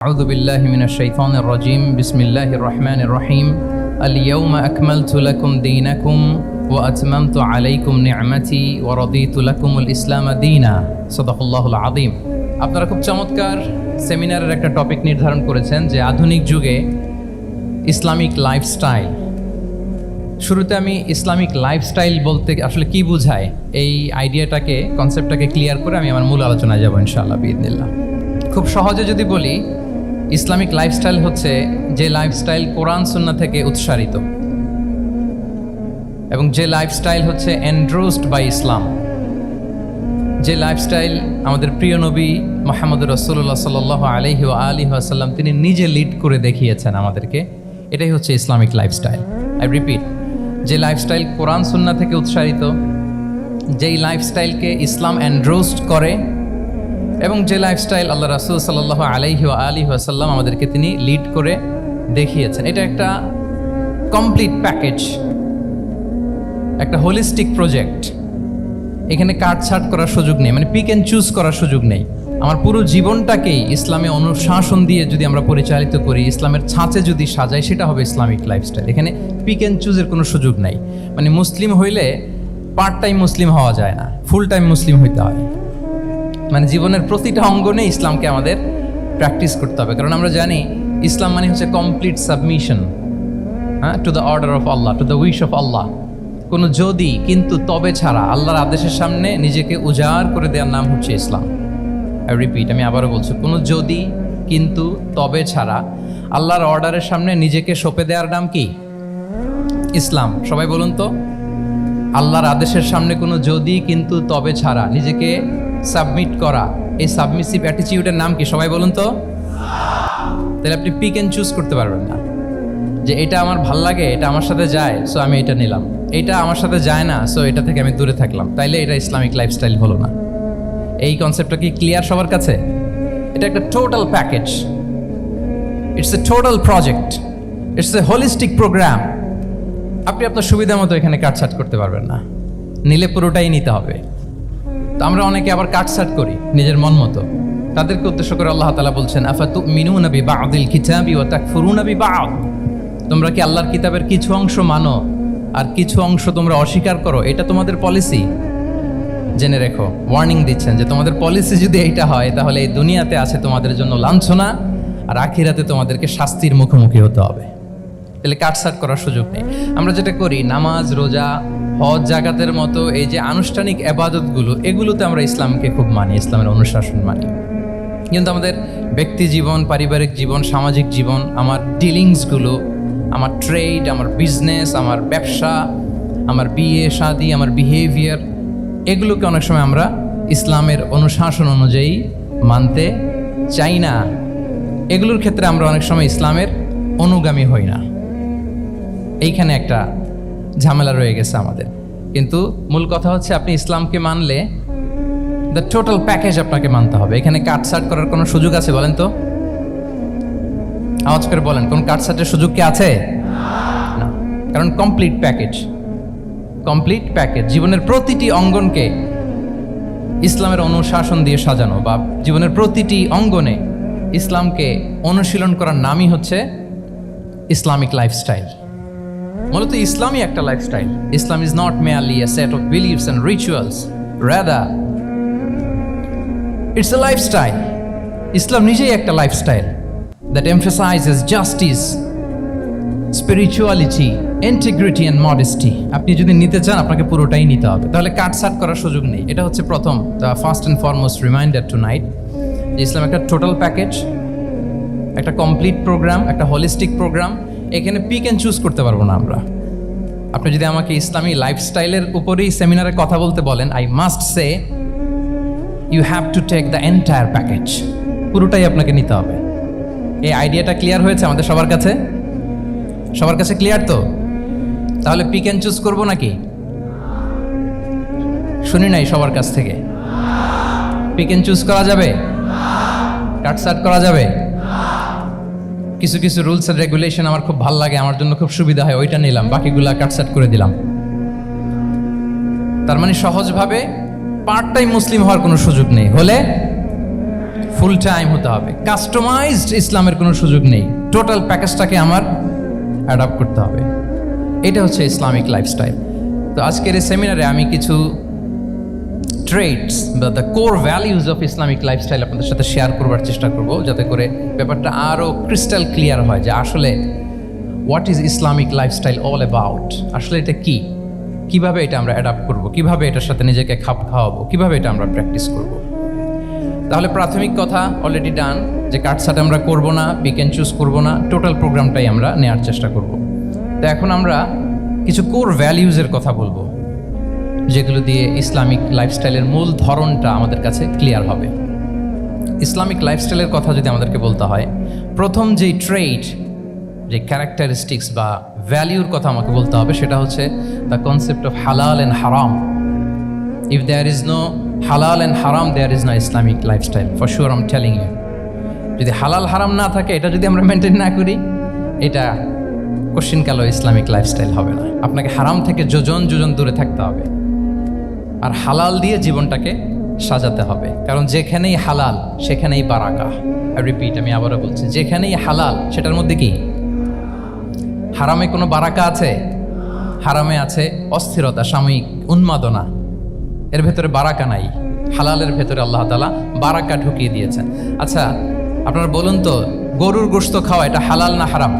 أعوذ بالله من الشيطان الرجيم بسم الله الرحمن الرحيم اليوم أكملت لكم دينكم وأتممت عليكم نعمتي ورضيت لكم الإسلام دينا صدق الله العظيم। আপনারা খুব চমৎকার সেমিনারের একটা টপিক নির্ধারণ করেছেন যে আধুনিক যুগে ইসলামিক লাইফস্টাইল। শুরুতে আমি ইসলামিক লাইফস্টাইল বলতে আসলে কি বোঝায় এই আইডিয়াটাকে কনসেপ্টটাকে ক্লিয়ার করে আমি আমার মূল আলোচনায় যাব ইনশাআল্লাহ বিইذنিল্লাহ। খুব সহজে যদি বলি, ইসলামিক লাইফস্টাইল হচ্ছে যে লাইফস্টাইল কোরআন সুন্নাহ থেকে উৎসারিত এবং যে লাইফস্টাইল হচ্ছে এন্ডোর্সড বাই ইসলাম, যে লাইফস্টাইল আমাদের প্রিয় নবী মুহাম্মদ রাসূলুল্লাহ সাল্লাল্লাহু আলাইহি ওয়া আলিহি ওয়াসাল্লাম তিনি নিজে লিড করে দেখিয়েছেন আমাদেরকে, এটাই হচ্ছে ইসলামিক লাইফস্টাইল। আই রিপিট, যে লাইফস্টাইল কোরআন সুন্নাহ থেকে উৎসারিত, যেই লাইফস্টাইলকে ইসলাম এন্ডোর্সড করে এবং যে লাইফস্টাইল আল্লাহ রাসূল সাল্লাল্লাহু আলাইহি ওয়া আলিহি ওয়াসাল্লাম আমাদেরকে তিনি লিড করে দেখিয়েছেন, এটা একটা কমপ্লিট প্যাকেজ, একটা হোলিস্টিক প্রজেক্ট। এখানে কাটছাট করার সুযোগ নেই, মানে পিক অ্যান্ড চুজ করার সুযোগ নেই। আমার পুরো জীবনটাকেই ইসলামে অনুশাসন দিয়ে যদি আমরা পরিচালিত করি, ইসলামের ছাঁচে যদি সাজাই, সেটা হবে ইসলামিক লাইফস্টাইল। এখানে পিক অ্যান্ড চুজের কোনো সুযোগ নাই। মানে মুসলিম হইলে পার্ট টাইম মুসলিম হওয়া যায় না, ফুল টাইম মুসলিম হইতে হয়। মানে জীবনের প্রতিটা অঙ্গনে ইসলামকে আমাদের প্র্যাকটিস করতে হবে, কারণ আমরা জানি ইসলাম মানে হচ্ছে complete submission to the order of আল্লাহ, টু দ্য উইশ অফ আল্লাহ। কোনো যদি কিন্তু তবে ছাড়া আল্লাহর আদেশের সামনে নিজেকে উজাড় করে দেওয়ার নাম হচ্ছে ইসলাম। আই রিপিট, আমি আবারও বলছি, কোনো যদি কিন্তু তবে ছাড়া আল্লাহর অর্ডারের সামনে নিজেকে সঁপে দেওয়ার নাম কি? ইসলাম। সবাই বলুন তো, আল্লাহর আদেশের সামনে কোনো যদি কিন্তু তবে ছাড়া নিজেকে সাবমিট করা, এই সাবমিসিভ অ্যাটিটিউডের নাম কি? সবাই বলুন তো। তাহলে আপনি পিক অ্যান্ড চুজ করতে পারবেন না যে এটা আমার ভাল লাগে, এটা আমার সাথে যায়, সো আমি এটা নিলাম, এটা আমার সাথে যায় না, সো এটা থেকে আমি দূরে থাকলাম, তাইলে এটা ইসলামিক লাইফস্টাইল হলো না। এই কনসেপ্টটা কি ক্লিয়ার সবার কাছে? এটা একটা total package, it's a total project, it's a holistic program. আপনি আপনার সুবিধা মতো এখানে কাটছাট করতে পারবেন না, নিলে পুরোটাই নিতে হবে। তো আমরা অনেকে আবার কাটছাট করি নিজের মন মতো। তাদেরকে উদ্দেশ্য করে আল্লাহ তাআলা বলছেন, আফাতুমিনুনা বিবা'দিল কিতাবি ওয়া তাকফুরুনা বিবা'দ। তোমরা কি আল্লাহর কিতাবের কিছু অংশ মানো আর কিছু অংশ তোমরা অস্বীকার করো? এটা তোমাদের পলিসি? জেনে রেখো, ওয়ার্নিং দিচ্ছেন যে তোমাদের পলিসি যদি এইটা হয়, তাহলে এই দুনিয়াতে আছে তোমাদের জন্য লাঞ্ছনা, আর আখিরাতে তোমাদেরকে শাস্তির মুখোমুখি হতে হবে। তাহলে কাটছাট করার সুযোগ নেই। আমরা যেটা করি, নামাজ, রোজা, হজ, জাকাতের মতো এই যে আনুষ্ঠানিক ইবাদতগুলো, এগুলোতে আমরা ইসলামকে খুব মানি, ইসলামের অনুশাসন মানি। কিন্তু আমাদের ব্যক্তি জীবন, পারিবারিক জীবন, সামাজিক জীবন, আমার ডিলিংসগুলো, আমার ট্রেড, আমার বিজনেস, আমার ব্যবসা, আমার বিয়ে শাদী, আমার বিহেভিয়ার, এগুলোকে অনেক সময় আমরা ইসলামের অনুশাসন অনুযায়ী মানতে চাই না। এগুলোর ক্ষেত্রে আমরা অনেক সময় ইসলামের অনুগামী হই না। এইখানে একটা ঝামেলা রয়ে গেছে আমাদের। কিন্তু মূল কথা হচ্ছে, আপনি ইসলামকে মানলে দ্য টোটাল প্যাকেজ আপনাকে মানতে হবে। এখানে কাটছাট করার কোনো সুযোগ আছে বলেন তো? আওয়াজ করে বলেন, কোন কাটছাটের সুযোগ কি আছে? না, কারণ কমপ্লিট প্যাকেজ, কমপ্লিট প্যাকেজ। জীবনের প্রতিটি অঙ্গনকে ইসলামের অনুশাসন দিয়ে সাজানো, বা জীবনের প্রতিটি অঙ্গনে ইসলামকে অনুশীলন করার নামই হচ্ছে ইসলামিক লাইফস্টাইল। মূলত ইসলামই একটা lifestyle. Islam is not merely a set of beliefs and rituals, rather it's a lifestyle. ইসলাম নিজেই একটা lifestyle that emphasizes justice, spirituality, integrity and modesty. আপনি যদি নিতে চান, আপনাকে পুরোটাই নিতে হবে, তাহলে কাটছাট করার সুযোগ নেই। এটা হচ্ছে প্রথম, the first and foremost reminder tonight, যে ইসলাম একটা টোটাল প্যাকেজ, একটা কমপ্লিট প্রোগ্রাম, একটা হোলিস্টিক প্রোগ্রাম। এখানে পিক অ্যান্ড চুজ করতে পারবো না আমরা। আপনি যদি আমাকে ইসলামী লাইফস্টাইলের উপরেই সেমিনারে কথা বলতে বলেন, I must say you have to take the entire package, পুরোটাই আপনাকে নিতে হবে। এই আইডিয়াটা ক্লিয়ার হয়েছে আমাদের সবার কাছে? সবার কাছে ক্লিয়ার তো? তাহলে পিক অ্যান্ড চুজ করবো নাকি? শুনি নাই সবার কাছ থেকে। পিক অ্যান্ড চুজ করা যাবে? কাটছাট করা যাবে? কিছু কিছু রুলস এন্ড রেগুলেশন আমার খুব ভালো লাগে, আমার জন্য খুব সুবিধা হয়, ওইটা নিলাম, বাকিগুলা কাটছাট করে দিলাম। তার মানে সহজভাবে পার্ট টাইম মুসলিম হওয়ার কোনো সুযোগ নেই, হলে ফুল টাইম হতে হবে, কাস্টমাইজড ইসলামের কোনো সুযোগ নেই, টোটাল প্যাকেজটাকে আমার অ্যাডাপ্ট করতে হবে। এটা হচ্ছে ইসলামিক লাইফস্টাইল। তো আজকের এই সেমিনারে আমি কিছু ট্রেটস বা the core values of Islamic lifestyle আপনাদের সাথে শেয়ার করবার চেষ্টা করব, যাতে করে ব্যাপারটা আরও ক্রিস্টাল ক্লিয়ার হয় যে আসলে what is Islamic lifestyle all about, আসলে এটা কি, কিভাবে এটা আমরা অ্যাডাপ্ট করব, কিভাবে এটার সাথে নিজেকে খাপ খাওয়াবো, কিভাবে এটা আমরা প্র্যাকটিস করব। তাহলে প্রাথমিক কথা অলরেডি ডান, যে কাটছাট আমরা করব না, পিক অ্যান্ড চুজ করব না, টোটাল প্রোগ্রামটাই আমরা নেওয়ার চেষ্টা করব। তো এখন আমরা কিছু কোর ভ্যালিউজের কথা বলবো, যেগুলো দিয়ে ইসলামিক লাইফস্টাইলের মূল ধরনটা আমাদের কাছে ক্লিয়ার হবে। ইসলামিক লাইফস্টাইলের কথা যদি আমাদেরকে বলতে হয়, প্রথম যেই ট্রেট, যে ক্যারেক্টারিস্টিক্স বা ভ্যালিউর কথা আমাকে বলতে হবে, সেটা হচ্ছে দ্য কনসেপ্ট অফ হালাল অ্যান্ড হারাম। ইফ দেয়ার ইজ নো হালাল অ্যান্ড হারাম, there is no Islamic lifestyle, for sure I am telling you. যদি হালাল হারাম না থাকে, এটা যদি আমরা মেনটেন না করি, এটা কোশ্চিনকালেও ইসলামিক লাইফস্টাইল হবে না। আপনাকে হারাম থেকে যোজন যোজন দূরে থাকতে হবে, আর হালাল দিয়ে জীবনটাকে সাজাতে হবে। কারণ যেখানেই হালাল সেখানেই বারাকা। রিপিট, আমি আবারও বলছি, যেখানেই হালাল সেটার মধ্যে কি? হারামে কোনো বারাকা আছে? হারামে আছে অস্থিরতা, সাময়িক উন্মাদনা, এর ভেতরে বারাকা নাই। হালালের ভেতরে আল্লাহ তাআলা বারাকা ঢুকিয়ে দিয়েছেন। আচ্ছা, আপনারা বলুন তো, গরুর গোশত খাওয়া এটা হালাল না হারাম?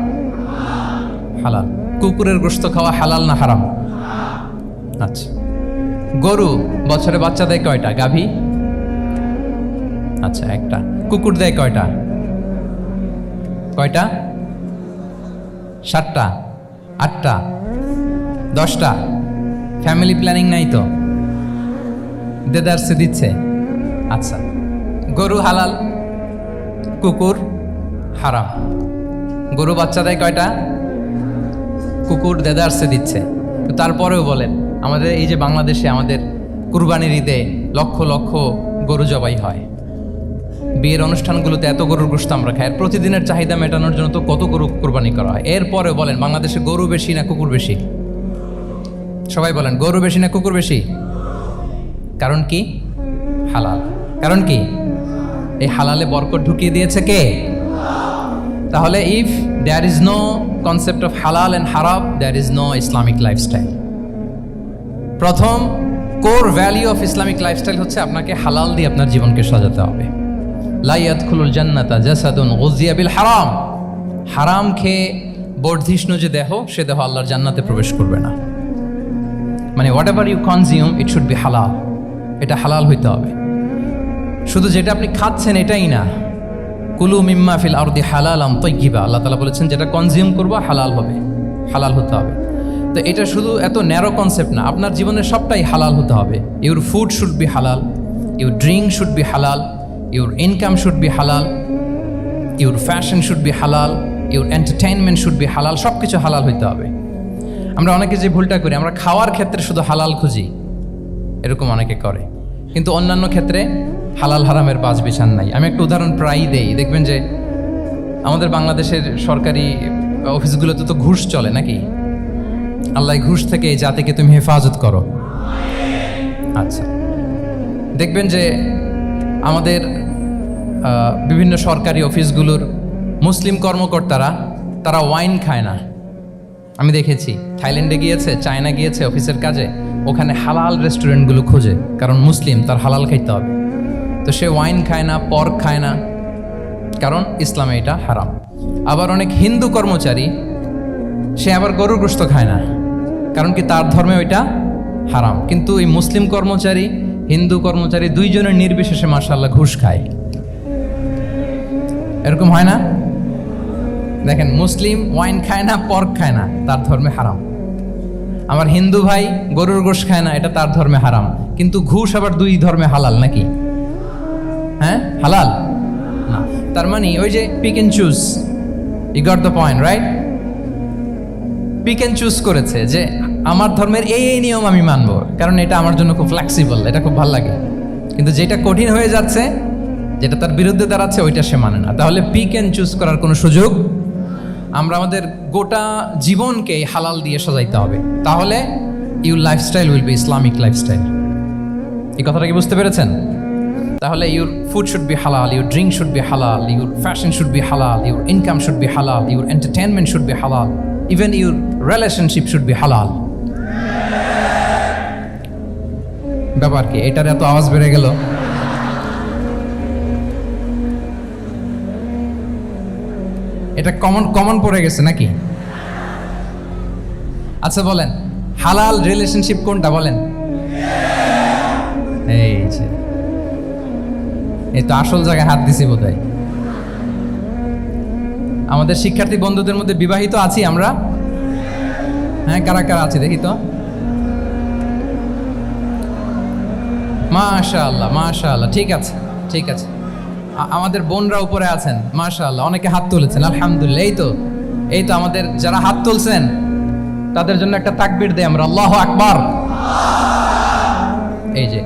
হালাল। কুকুরের গোশত খাওয়া হালাল না হারাম? আচ্ছা, গরু বছরে বাচ্চা দেয় কয়টা? গাভী? আচ্ছা, একটা। কুকুর দেয় কয়টা? কয়টা? 7টা, 8টা, 10টা? ফ্যামিলি প্ল্যানিং নাই তো? দেদারসে দিচ্ছে। আচ্ছা, গরু হালাল, কুকুর হারাম। গরু বাচ্চা দেয় কয়টা? কুকুর দেদারসে দিচ্ছে। তো তারপরেও বলেন, আমাদের এই যে বাংলাদেশে আমাদের কুরবানির ঈদে লক্ষ লক্ষ গরু জবাই হয়, বিয়ের অনুষ্ঠানগুলোতে এত গরুর গোশত আমরা খাই, আর প্রতিদিনের চাহিদা মেটানোর জন্য তো কত গরু কুরবানি করা হয়। এরপরেও বলেন, বাংলাদেশে গরু বেশি না কুকুর বেশি? সবাই বলেন, গরু বেশি না কুকুর বেশি? কারণ কি? হালাল। কারণ কি? এই হালালে বরকত ঢুকিয়ে দিয়েছে কে? তাহলে if there is no concept of হালাল অ্যান্ড হারাম, there is no Islamic lifestyle. প্রথম core value of Islamic lifestyle হচ্ছে আপনাকে হালাল দিয়ে আপনার জীবনকে সাজাতে হবে। লা ইয়াদখুলুল জান্নাতা জাসাদুন গুযিয়া বিল হারাম। হারাম খেয়ে বর্ধিষ্ণু যে দেহ, সে দেহ আল্লাহর জান্নাতে প্রবেশ করবে না। মানে whatever you consume, it should be হালাল। এটা হালাল হইতে হবে। শুধু যেটা আপনি খাচ্ছেন এটাই না, কুলু মিম্মা ফিল আরদি হালালাম তাইয়্যিবা, আল্লাহ তাআলা বলেছেন যেটা কনজিউম করবো হালাল হবে, হালাল হতে হবে। তো এটা শুধু এত ন্যারো কনসেপ্ট না, আপনার জীবনের সবটাই হালাল হতে হবে। ইউর ফুড শুড বি হালাল, ইউর ড্রিঙ্ক শুড বি হালাল, ইউর ইনকাম শুড বি হালাল, ইউর ফ্যাশন শুড বি হালাল, ইউর এন্টারটেইনমেন্ট শুড বি হালাল। সব কিছু হালাল হইতে হবে। আমরা অনেকে যে ভুলটা করি, আমরা খাওয়ার ক্ষেত্রে শুধু হালাল খুঁজি, এরকম অনেকে করে, কিন্তু অন্যান্য ক্ষেত্রে হালাল হারামের বাজ বিছান নাই। আমি একটা উদাহরণ প্রায়ই দেই, দেখবেন যে আমাদের বাংলাদেশের সরকারি অফিসগুলোতে তো ঘুষ চলে নাকি? আল্লাহ ঘুষ থেকে এই জাতিকে তুমি হেফাজত করো। আচ্ছা, দেখবেন যে আমাদের বিভিন্ন সরকারি অফিসগুলোর মুসলিম কর্মকর্তারা, তারা ওয়াইন খায় না। আমি দেখেছি, থাইল্যান্ডে গিয়েছে, চায়না গিয়েছে অফিসের কাজে, ওখানে হালাল রেস্টুরেন্টগুলো খোঁজে, কারণ মুসলিম, তার হালাল খাইতে হবে। তো সে ওয়াইন খায় না, পর্ক খায় না, কারণ ইসলামে এটা হারাম। আবার অনেক হিন্দু কর্মচারী, সে আবার গরুর গোশত খায় না, কারণ কি তার ধর্মে ওইটা হারাম। কিন্তু এই মুসলিম কর্মচারী, হিন্দু কর্মচারী, দুইজনের নির্বিশেষে মাশাআল্লাহ ঘুষ খায়। এরকম হয় না? দেখেন, মুসলিম ওয়াইন খায় না, পর্ক খায় না, তার ধর্মে হারাম। আমার হিন্দু ভাই গরুর গোশত খায় না, এটা তার ধর্মে হারাম, কিন্তু ঘুষ আবার দুই ধর্মে হালাল নাকি? হ্যাঁ, হালাল না। তার মানে ওই যে pick and choose, you got the point, right? Pick and choose করেছে যে আমার ধর্মের এই এই নিয়ম আমি মানবো, কারণ এটা আমার জন্য খুব ফ্লেক্সিবল, এটা খুব ভালো লাগে। কিন্তু যেটা কঠিন হয়ে যাচ্ছে, যেটা তার বিরুদ্ধে দাঁড়াচ্ছে, ওইটা সে মানে না। তাহলে পিক অ্যান্ড চুজ করার কোনো সুযোগ, আমরা আমাদের গোটা জীবনকে হালাল দিয়ে সাজাইতে হবে। তাহলে your lifestyle will be Islamic lifestyle. এই কথাটা কি বুঝতে পেরেছেন? তাহলে your food should be halal, your drink should be halal, your fashion should be halal, your income should be halal, your entertainment should be halal, even your relationship should be halal. ব্যাপার কি এটার এত আওয়াজ বেড়ে গেল? এটা common পড়ে গেছে নাকি? আচ্ছা বলেন, হালাল রিলেশনশিপ কোনটা বলেন? এই তো আসল জায়গায় হাত দিছি বোধহয়। আমাদের শিক্ষার্থী বন্ধুদের মধ্যে বিবাহিত আছি আমরা? হ্যাঁ, কারা কারা আছে দেখি তো। মাশাআল্লাহ মাশাআল্লাহ, ঠিক আছে ঠিক আছে। আমাদের বোনরা উপরে আছেন, মাশাআল্লাহ, অনেকে হাত তুলেছেন, আলহামদুলিল্লাহ। এই তো আমাদের যারা হাত তুলছেন তাদের জন্য একটা তাকবীর দেই আমরা, আল্লাহু আকবার। এই যে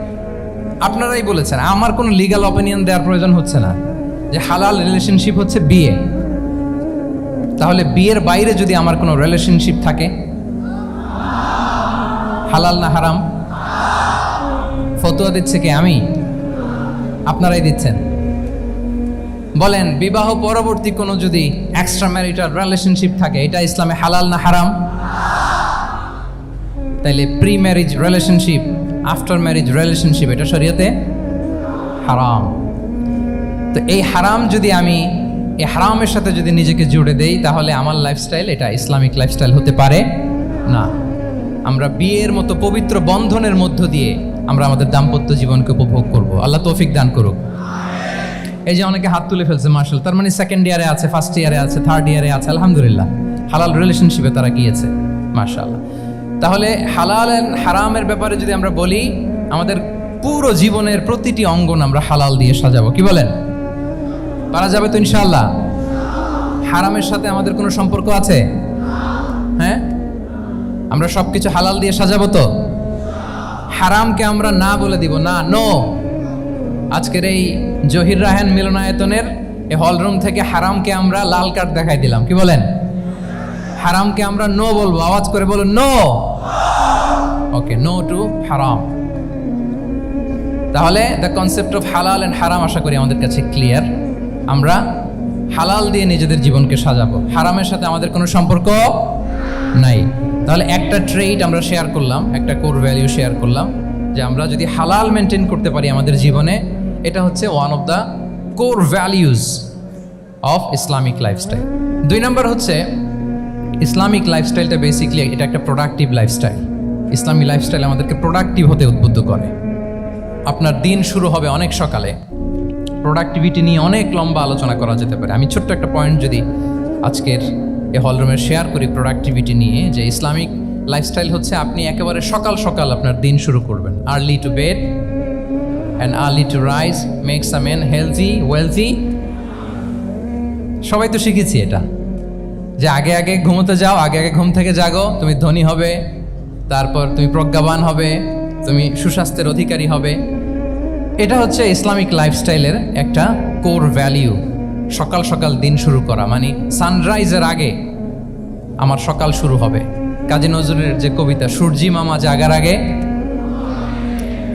আপনারাই বলেছেন, আমার কোনো লিগ্যাল অপিনিয়ন দেওয়ার প্রয়োজন হচ্ছে না যে হালাল রিলেশনশিপ হচ্ছে বিয়ে। তাহলে বিয়ের বাইরে যদি আমার কোনো রিলেশনশিপ থাকে, হালাল না হারাম? ফতোয়া দিচ্ছে কে? আমি? আপনারাই দিচ্ছেন। বলেন, বিবাহ পরবর্তী কোনো যদি এক্সট্রা ম্যারিটাল রিলেশনশিপ থাকে, এটা ইসলামে হালাল না হারাম? তাইলে pre marriage relationship, after marriage relationship, এটা শরীয়তে হারাম। তো এই হারাম যদি আমি এই হারামের সাথে যদি নিজেকে জুড়ে দেই, তাহলে আমার লাইফস্টাইল এটা ইসলামিক লাইফস্টাইল হতে পারে না। আমরা বিয়ের মতো পবিত্র বন্ধনের মধ্য দিয়ে আমরা আমাদের দাম্পত্য জীবনকে উপভোগ করব। আল্লাহ তৌফিক দান করুক। এই যে অনেকে হাত তুলে ফেলছে, মাশাআল্লাহ, তার মানে সেকেন্ড ইয়ারে আছে, ফার্স্ট ইয়ারে আছে, থার্ড ইয়ারে আছে, আলহামদুলিল্লাহ, হালাল রিলেশনশিপে তারা গিয়েছে, মাশাআল্লাহ। তাহলে হালাল হারামের ব্যাপারে যদি আমরা বলি, আমাদের পুরো জীবনের প্রতিটি অঙ্গন আমরা হালাল দিয়ে সাজাবো। কি বলেন? পারা যাবে তো ইনশাআল্লাহ? হারামের সাথে আমাদের কোনো সম্পর্ক আছে? হ্যাঁ, আমরা সবকিছু হালাল দিয়ে সাজাবো তো? হারামকে আমরা না বলে দিব না, নো। আজকের এই জহির রায়হান মিলনায়তনের এই হলরুম থেকে হারামকে আমরা লাল কার্ড দেখাই দিলাম। কি বলেন? হারামকে আমরা নো বলবো, আওয়াজ করে বলুন নো। ওকে, নো টু হারাম। তাহলে দ্য কনসেপ্ট অফ হালাল এন্ড হারাম আশা করি আমাদের কাছে ক্লিয়ার। আমরা হালাল দিয়ে নিজেদের জীবনকে সাজাবো, হারামের সাথে আমাদের কোনো সম্পর্ক নাই। তাহলে একটা ট্রেড আমরা শেয়ার করলাম, একটা কোর ভ্যালিউ শেয়ার করলাম, যে আমরা যদি হালাল মেনটেন করতে পারি আমাদের জীবনে, এটা হচ্ছে one of the core values of Islamic lifestyle. 2 নম্বর হচ্ছে, ইসলামিক লাইফস্টাইলটা বেসিক্যালি এটা একটা প্রোডাক্টিভ লাইফস্টাইল। ইসলামিক লাইফস্টাইল আমাদেরকে প্রোডাক্টিভ হতে উদ্বুদ্ধ করে। আপনার দিন শুরু হবে অনেক সকালে, প্রোডাক্টিভিটি নিয়ে অনেক লম্বা আলোচনা করা যেতে পারে। আমি ছোট্ট একটা পয়েন্ট যদি আজকের এই হলরুমে শেয়ার করি প্রোডাক্টিভিটি নিয়ে, যে ইসলামিক লাইফস্টাইল হচ্ছে আপনি একেবারে সকাল সকাল আপনার দিন শুরু করবেন। Early to bed and early to rise makes a man healthy wealthy. সবাই তো শিখেছি এটা, যে আগে আগে ঘুমোতে যাও, আগে আগে ঘুম থেকে জাগো, তুমি ধনী হবে, তারপর তুমি প্রজ্ঞাবান হবে, তুমি সুস্বাস্থ্যের অধিকারী হবে। এটা হচ্ছে ইসলামিক লাইফস্টাইলের একটা কোর ভ্যালিউ। সকাল সকাল দিন শুরু করা মানে সানরাইজের আগে আমার সকাল শুরু হবে। কাজী নজরুলের যে কবিতা, সূর্যি মামা জাগার আগে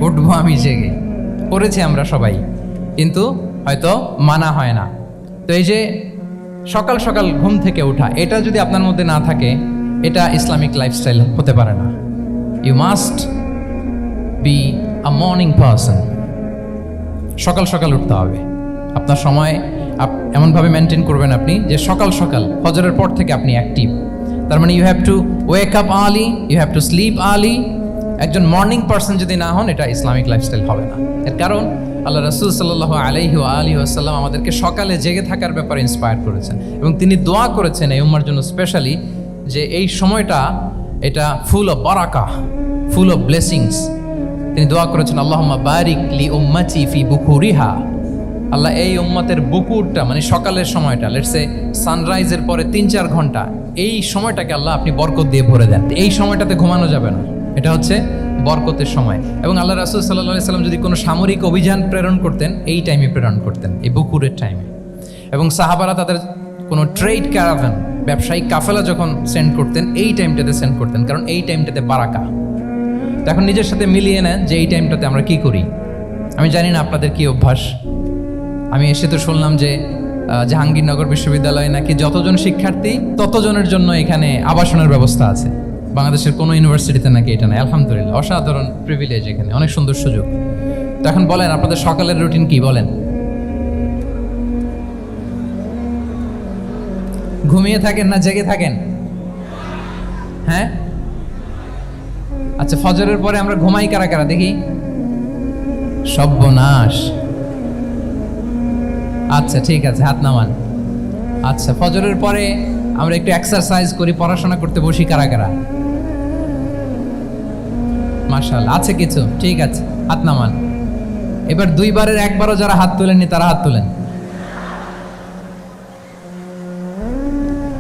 উঠবো আমি জেগে, পড়েছি আমরা সবাই, কিন্তু হয়তো মানা হয় না। তো এই যে সকাল সকাল ঘুম থেকে ওঠা, এটা যদি আপনার মধ্যে না থাকে, এটা ইসলামিক লাইফস্টাইল হতে পারে না। You must be a morning person. সকাল সকাল উঠতে হবে। আপনার সময় এমনভাবে মেনটেন করবেন আপনি যে সকাল সকাল ফজরের পর থেকে আপনি অ্যাক্টিভ। তার মানে you have to wake up early, you have to sleep early. একজন মর্নিং পারসন যদি না হন, এটা ইসলামিক লাইফস্টাইল হবে না। এর কারণ আল্লাহ রাসূল সাল্লাল্লাহু আলাইহি ওয়া আলিহি ওয়াসাল্লাম আমাদেরকে সকালে জেগে থাকার ব্যাপারে ইন্সপায়ার করেছেন, এবং তিনি দোয়া করেছেন এই উম্মার জন্য স্পেশালি, যে এই সময়টা এটা ফুল অফ বারাকা, ফুল অফ ব্লেসিংস। তিনি দোয়া করেছেন, আল্লাহুম্মা বারিক লি উম্মতি ফি বুকুরিহা। আল্লাহ এই উম্মতের বুকুরটা মানে সকালের সময়টা, লেটস সে সানরাইজের পরে 3-4 ঘন্টা, এই সময়টাকে আল্লাহ আপনি বরকত দিয়ে ভরে দেন। এই সময়টাতে ঘুমানো যাবে না, এটা হচ্ছে বরকতের সময়। এবং আল্লাহ রাসূল সাল্লাল্লাহু আলাইহি সাল্লাম যদি কোনো সামরিক অভিযান প্রেরণ করতেন, এই টাইমে প্রেরণ করতেন, এই বুকুরের টাইমে। এবং সাহাবারা তাদের কোনো ট্রেড ক্যারাভান, ব্যবসায়িক কাফেলা যখন সেন্ড করতেন, এই টাইমটাতে সেন্ড করতেন, কারণ এই টাইমটাতে বারাকা। তো এখন নিজের সাথে মিলিয়ে নেন যে এই টাইমটাতে আমরা কি করি। আমি জানি না আপনাদের কি অভ্যাস। আমি এসে তো শুনলাম যে জাহাঙ্গীরনগর বিশ্ববিদ্যালয়ে নাকি যতজন শিক্ষার্থী ততজনের জন্য এখানে আবাসনের ব্যবস্থা আছে। বাংলাদেশের কোনো ইউনিভার্সিটিতে নাকি এটা নাই। আলহামদুলিল্লাহ, অসাধারণ প্রিভিলেজ, এখানে অনেক সুন্দর সুযোগ। তো এখন বলেন আপনাদের সকালের রুটিন কি বলেন? ঘুমিয়ে থাকেন না জেগে থাকেন? হ্যাঁ, আচ্ছা, ফজরের পরে আমরা ঘুমাই কারা কারা দেখি? সর্বনাশ। আচ্ছা ঠিক আছে, হাত নামান। আচ্ছা, ফজরের পরে আমরা একটু এক্সারসাইজ করি, পড়াশোনা করতে বসি কারা কারা? মাশাআল্লাহ, আছে কিছু, ঠিক আছে, হাত নামান। এবার দুইবারের একবারও যারা হাত তোলেননি তারা হাত তোলেন।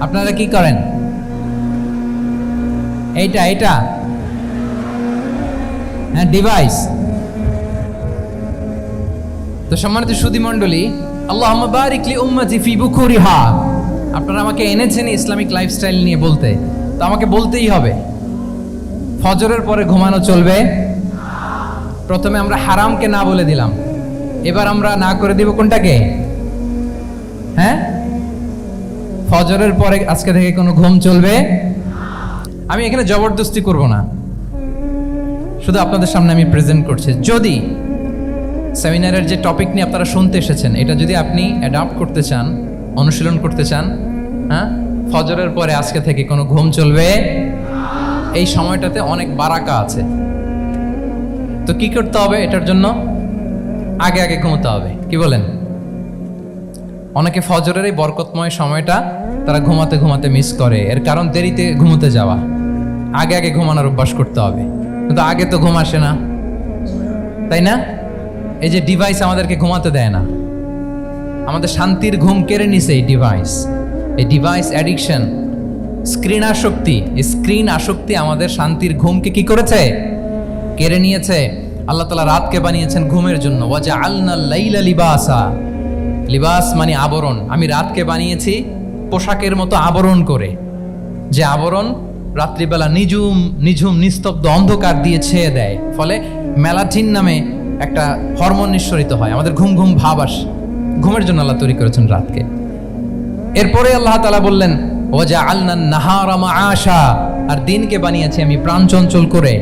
আপনারা কি করেন? এইটা এইটা হ্যাঁ, ডিভাইস। তো সম্মানিত সুধী মণ্ডলী, আল্লাহুম্মা বারিক লি উম্মতি ফি বুকুরিহা। আপনারা আমাকে এনেছেন ইসলামিক লাইফস্টাইল নিয়ে বলতে, তো আমাকে বলতেই হবে ফজরের পরে ঘুমানো চলবে। প্রথমে আমরা হারামকে না বলে দিলাম, এবার আমরা না করে দিব কোনটাকে? হ্যাঁ, ফজরের পরে আজকে থেকে কোনো ঘুম চলবে। আমি এখানে জবরদস্তি করব না, শুধু আপনাদের সামনে আমি প্রেজেন্ট করছি। যদি সেমিনারের যে টপিক নিয়ে আপনারা শুনতে এসেছেন এটা যদি আপনি অ্যাডাপ্ট করতে চান, অনুশীলন করতে চান, হ্যাঁ, ফজরের পরে আজকে থেকে কোনো ঘুম চলবে। এই সময়টাতে অনেক বারাকা আছে। তো কি করতে হবে? এটার জন্য আগে আগে ঘুমোতে হবে। কি বলেন? অনেকে ফজরের এই বরকতময় সময়টা তারা ঘুমাতে ঘুমাতে মিস করে। এর কারণ দেরিতে ঘুমোতে যাওয়া। আগে আগে ঘুমানোর অভ্যাস করতে হবে। কিন্তু আগে তো ঘুম আসে না, তাই না? এই যে ডিভাইস আমাদেরকে ঘুমাতে দেয় না, আমাদের শান্তির ঘুম কেড়ে নিছে এই ডিভাইস। এই ডিভাইস অ্যাডিকশন, স্ক্রিন আসক্তি, এই স্ক্রিন আসক্তি আমাদের শান্তির ঘুমকে কি করেছে? কেড়ে নিয়েছে। আল্লাহ তাআলা রাতকে বানিয়েছেন ঘুমের জন্য। ওয়াজআলনাল লাইলা লিবাসা। লিবাস মানে আবরণ। আমি রাতকে বানিয়েছি পোশাকের মতো আবরণ করে, যে আবরণ রাত্রিবেলা নিঝুম নিঝুম নিস্তব্ধ অন্ধকার দিয়ে ছেয়ে দেয়। ফলে মেলাটিন নামে একটা হরমোন নিঃসরিত হয়, আমাদের ঘুম ঘুম ভাব আসে। ঘুমের জন্য আল্লাহ তৈরি করেছেন রাতকে। এরপরে আল্লাহ তাআলা বললেন ওয়াজআলনান নাহারা মাআশা। আর দিনকে বানিয়েছি আমি প্রাণ চঞ্চল করে,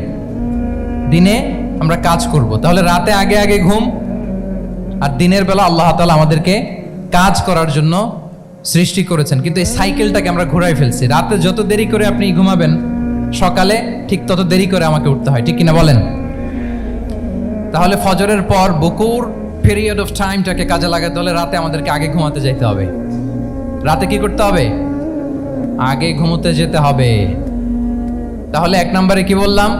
দিনে আমরা কাজ করব। তাহলে রাতে আগে আগে ঘুম, আর দিনের বেলা আল্লাহ তাআলা আমাদেরকে কাজ করার জন্য সৃষ্টি করেছেন। কিন্তু এই সাইকেলটাকে আমরা ঘোরাই ফেলছি। রাতে যত দেরি করে আপনি ঘুমাবেন, সকালে ঠিক তত দেরি করে আমাকে উঠতে হয়। ঠিক কিনা বলেন? তাহলে ফজরের পর বকুর পিরিয়ড অফ টাইমটাকে কাজে লাগাতে হলে রাতে আমাদেরকে আগে ঘুমাতে যেতে হবে। রাতে কি করতে হবে? আগে ঘুমোতে যেতে হবে। তাহলে এক নম্বরে কি বললাম?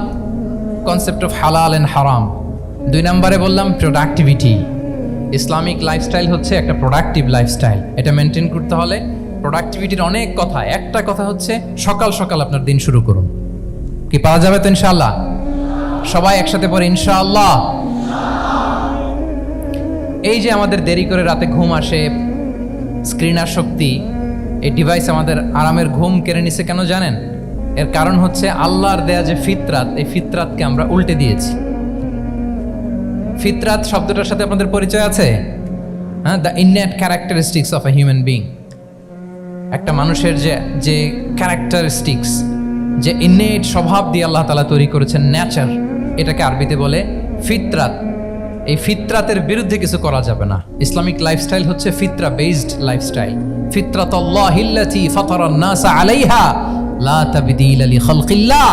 কনসেপ্ট অফ হালাল এন্ড হারাম। 2 নম্বরে বললাম প্রোডাক্টিভিটি। ইসলামিক লাইফস্টাইল হচ্ছে একটা প্রোডাক্টিভ লাইফস্টাইল। এটা মেনটেন করতে হলে প্রোডাক্টিভিটির অনেক কথা। একটা কথা হচ্ছে সকাল সকাল আপনার দিন শুরু করুন। কি পাওয়া যাবে তো ইনশাআল্লাহ? সবাই একসাথে পড়ে ইনশাআল্লাহ। এই যে আমাদের দেরি করে রাতে ঘুম আসে, স্ক্রিন আসক্তি, এই ডিভাইস আমাদের আরামের ঘুম কেড়ে নিছে কেন জানেন? এর কারণ হচ্ছে আল্লাহর দেয়া যে ফিতরাত, এই ফিতরাতকে আমরা উল্টে দিয়েছি। ফিতরাত শব্দটার সাথে আপনাদের পরিচয় আছে? হ্যাঁ, the innate characteristics of a human being. একটা মানুষের যে ক্যারেক্টারিস্টিক্স, যে ইননেট স্বভাব দিয়ে আল্লাহ তাআলা তৈরি করেছেন, নেচার, এটাকে আরবিতে বলে ফিতরাত। এই ফিতরাতের বিরুদ্ধে কিছু করা যাবে না। ইসলামিক লাইফস্টাইল হচ্ছে ফিতরা বেসড লাইফস্টাইল। ফিতরাতাল্লাহিল্লাতী ফাতারান নাসা আলাইহা লা তাবদীলা লিখালকিল্লাহ।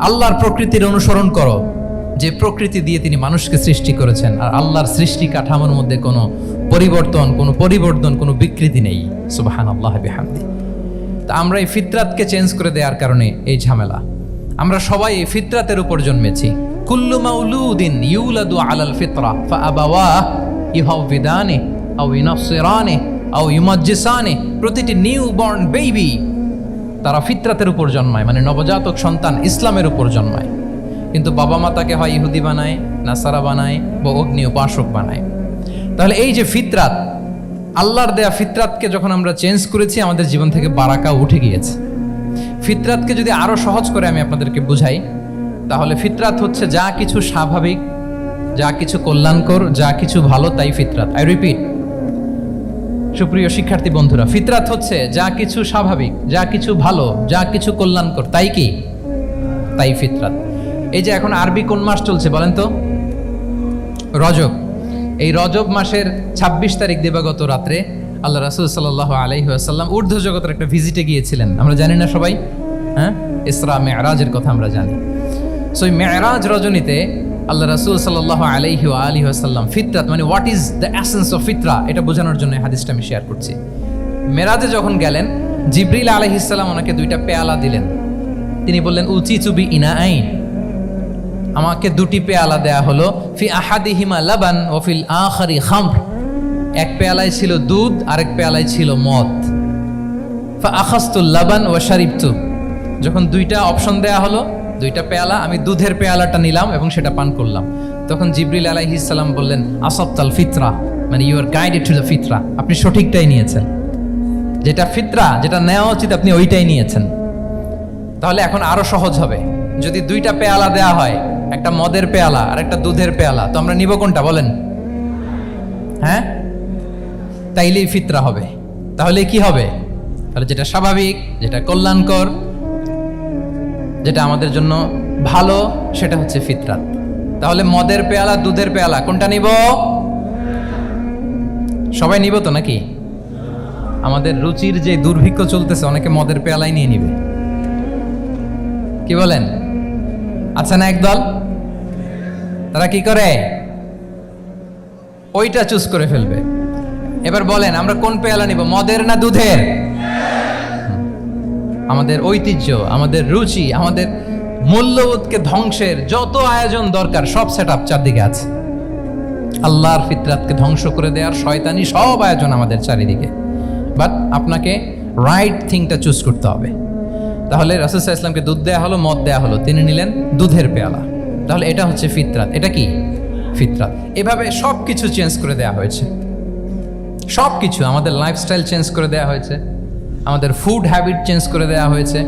আল্লাহর প্রকৃতির অনুসরণ করো, যে প্রকৃতি দিয়ে তিনি মানুষকে সৃষ্টি করেছেন। আর আল্লাহর সৃষ্টি কাঠামোর মধ্যে কোনো পরিবর্তন, কোনো বিকৃতি নেই। সুবহানাল্লাহি বিহামদি। তা আমরা এই ফিতরাতকে চেঞ্জ করে দেওয়ার কারণে এই ঝামেলা। আমরা সবাই এই ফিতরাতের উপর জন্মেছি। কুল্লু মাউলুদিন ইউলাদু আলাল ফিতরা ফাআবাওয়াহু ইউহাউবিদানি আও ইউনাসসিরানি আও ইউমাজ্জিসানি। প্রতিটি নিউ বর্ন বেবি তারা ফিতরাতের উপর জন্মায়, মানে নবজাতক সন্তান ইসলামের উপর জন্মায়। কিন্তু বাবা মা তাকে হয় ইহুদি বানায়, নাসারা বানায় বা অগ্নি উপাসক বানায়। তাহলে এই যে ফিতরাত, আল্লাহর দেয়া ফিতরাতকে যখন আমরা চেঞ্জ করেছি, আমাদের জীবন থেকে বারাকা উঠে গিয়েছে। ফিতরাতকে যদি আরো সহজ করে আমি আপনাদেরকে বুঝাই, তাহলে ফিতরাত হচ্ছে যা কিছু স্বাভাবিক, যা কিছু কল্যাণকর, যা কিছু ভালো, তাই ফিতরাত। আই রিপিট, সুপ্রিয় শিক্ষার্থী বন্ধুরা, ফিতরাত হচ্ছে যা কিছু স্বাভাবিক, যা কিছু ভালো, যা কিছু কল্যাণকর, তাই কি? তাই ফিতরাত। এই যে এখন আরবি কোন মাস চলছে বলেন তো? রজব। এই রজব মাসের ২৬ তারিখ দিবাগত রাত্রে আল্লাহ রাসূল সাল্লাল্লাহু আলাইহি ওয়াসাল্লাম ঊর্ধ্ব জগতের একটা ভিজিটে গিয়েছিলেন। আমরা জানি না সবাই? হ্যাঁ, ইসরা মেরাজের কথা আমরা জানি। সো এই মেরাজ রজনীতে আল্লাহ রাসূল সাল্লাল্লাহু আলাইহি ওয়া আলিহি ওয়াসাল্লাম ফিতরাত মানে what is the essence of ফিতরা এটা বোঝানোর জন্য হাদিসটা আমি শেয়ার করছি। মেরাজে যখন গেলেন, জিবরিল আলাইহিস সালাম ওনাকে দুইটা পেয়ালা দিলেন। তিনি বললেন উচিতু বি ইনাআইন, আমাকে দুটি পেয়ালা দেয়া হলো, ফি আহাদিহিমা লাবান ওয়া ফিল আখারি খামর, এক পেয়ালায় ছিল দুধ, আরেক পেয়ালায় ছিল মদ। ফা আখাযতুল লাবান ওয়া শারিবতু, যখন দুইটা অপশন দেয়া হলো, দুইটা পেয়ালা, আমি দুধের পেয়ালাটা নিলাম এবং সেটা পান করলাম। তখন জিবরিল আলাইহিস সালাম বললেন আসাবতাল ফিতরা, মানে you are guided to the ফিতরা, আপনি সঠিকটাই নিয়েছেন, যেটা ফিতরা, যেটা নেওয়া উচিত আপনি ওইটাই নিয়েছেন। তাহলে এখন আরো সহজ হবে, যদি দুইটা পেয়ালা দেয়া হয়, একটা মদের পেয়ালা আর একটা দুধের পেয়ালা, তো আমরা নিব কোনটা বলেন? হ্যাঁ, তাইলেই ফিতরা হবে। তাহলে কি হবে? তাহলে যেটা স্বাভাবিক, যেটা কল্যাণকর, যেটা আমাদের জন্য ভালো, সেটা হচ্ছে ফিতরাত। তাহলে মদের পেয়ালা, দুধের পেয়ালা, কোনটা নিব? সবাই নিব তো নাকি? আমাদের রুচির যে দুর্ভিক্ষ চলতেছে, অনেকে মদের পেয়ালাই নিয়ে নিবে, কি বলেন? আচ্ছা না একদল, তারা কি করে? ওইটা চুজ করে ফেলবে। এবার বলেন আমরা কোন পেয়ালা নিব, মদের না দুধের? আমাদের ঐতিহ্য, আমাদের রুচি, আমাদের মূল্যবোধকে ধ্বংসের যত আয়োজন দরকার সব সেটআপ চারদিকে আছে। আল্লাহর ফিতরাতকে ধ্বংস করে দেওয়ার শয়তানি সব আয়োজন আমাদের চারিদিকে। বাট আপনাকে রাইট থিংটা চুজ করতে হবে। তাহলে রাসূল সাল্লাল্লাহু আলাইহি ওয়াসাল্লামকে দুধ দেয়া হলো, মদ দেয়া হলো, তিনি নিলেন দুধের পেয়ালা। তাহলে এটা হচ্ছে ফিতরাত। এটা কি? ফিতরাত। এভাবে সব কিছু চেঞ্জ করে দেয়া হয়েছে, সব কিছু, আমাদের লাইফস্টাইল চেঞ্জ করে দেয়া হয়েছে, আমাদের ফুড হ্যাবিট চেঞ্জ করে দেওয়া হয়েছে,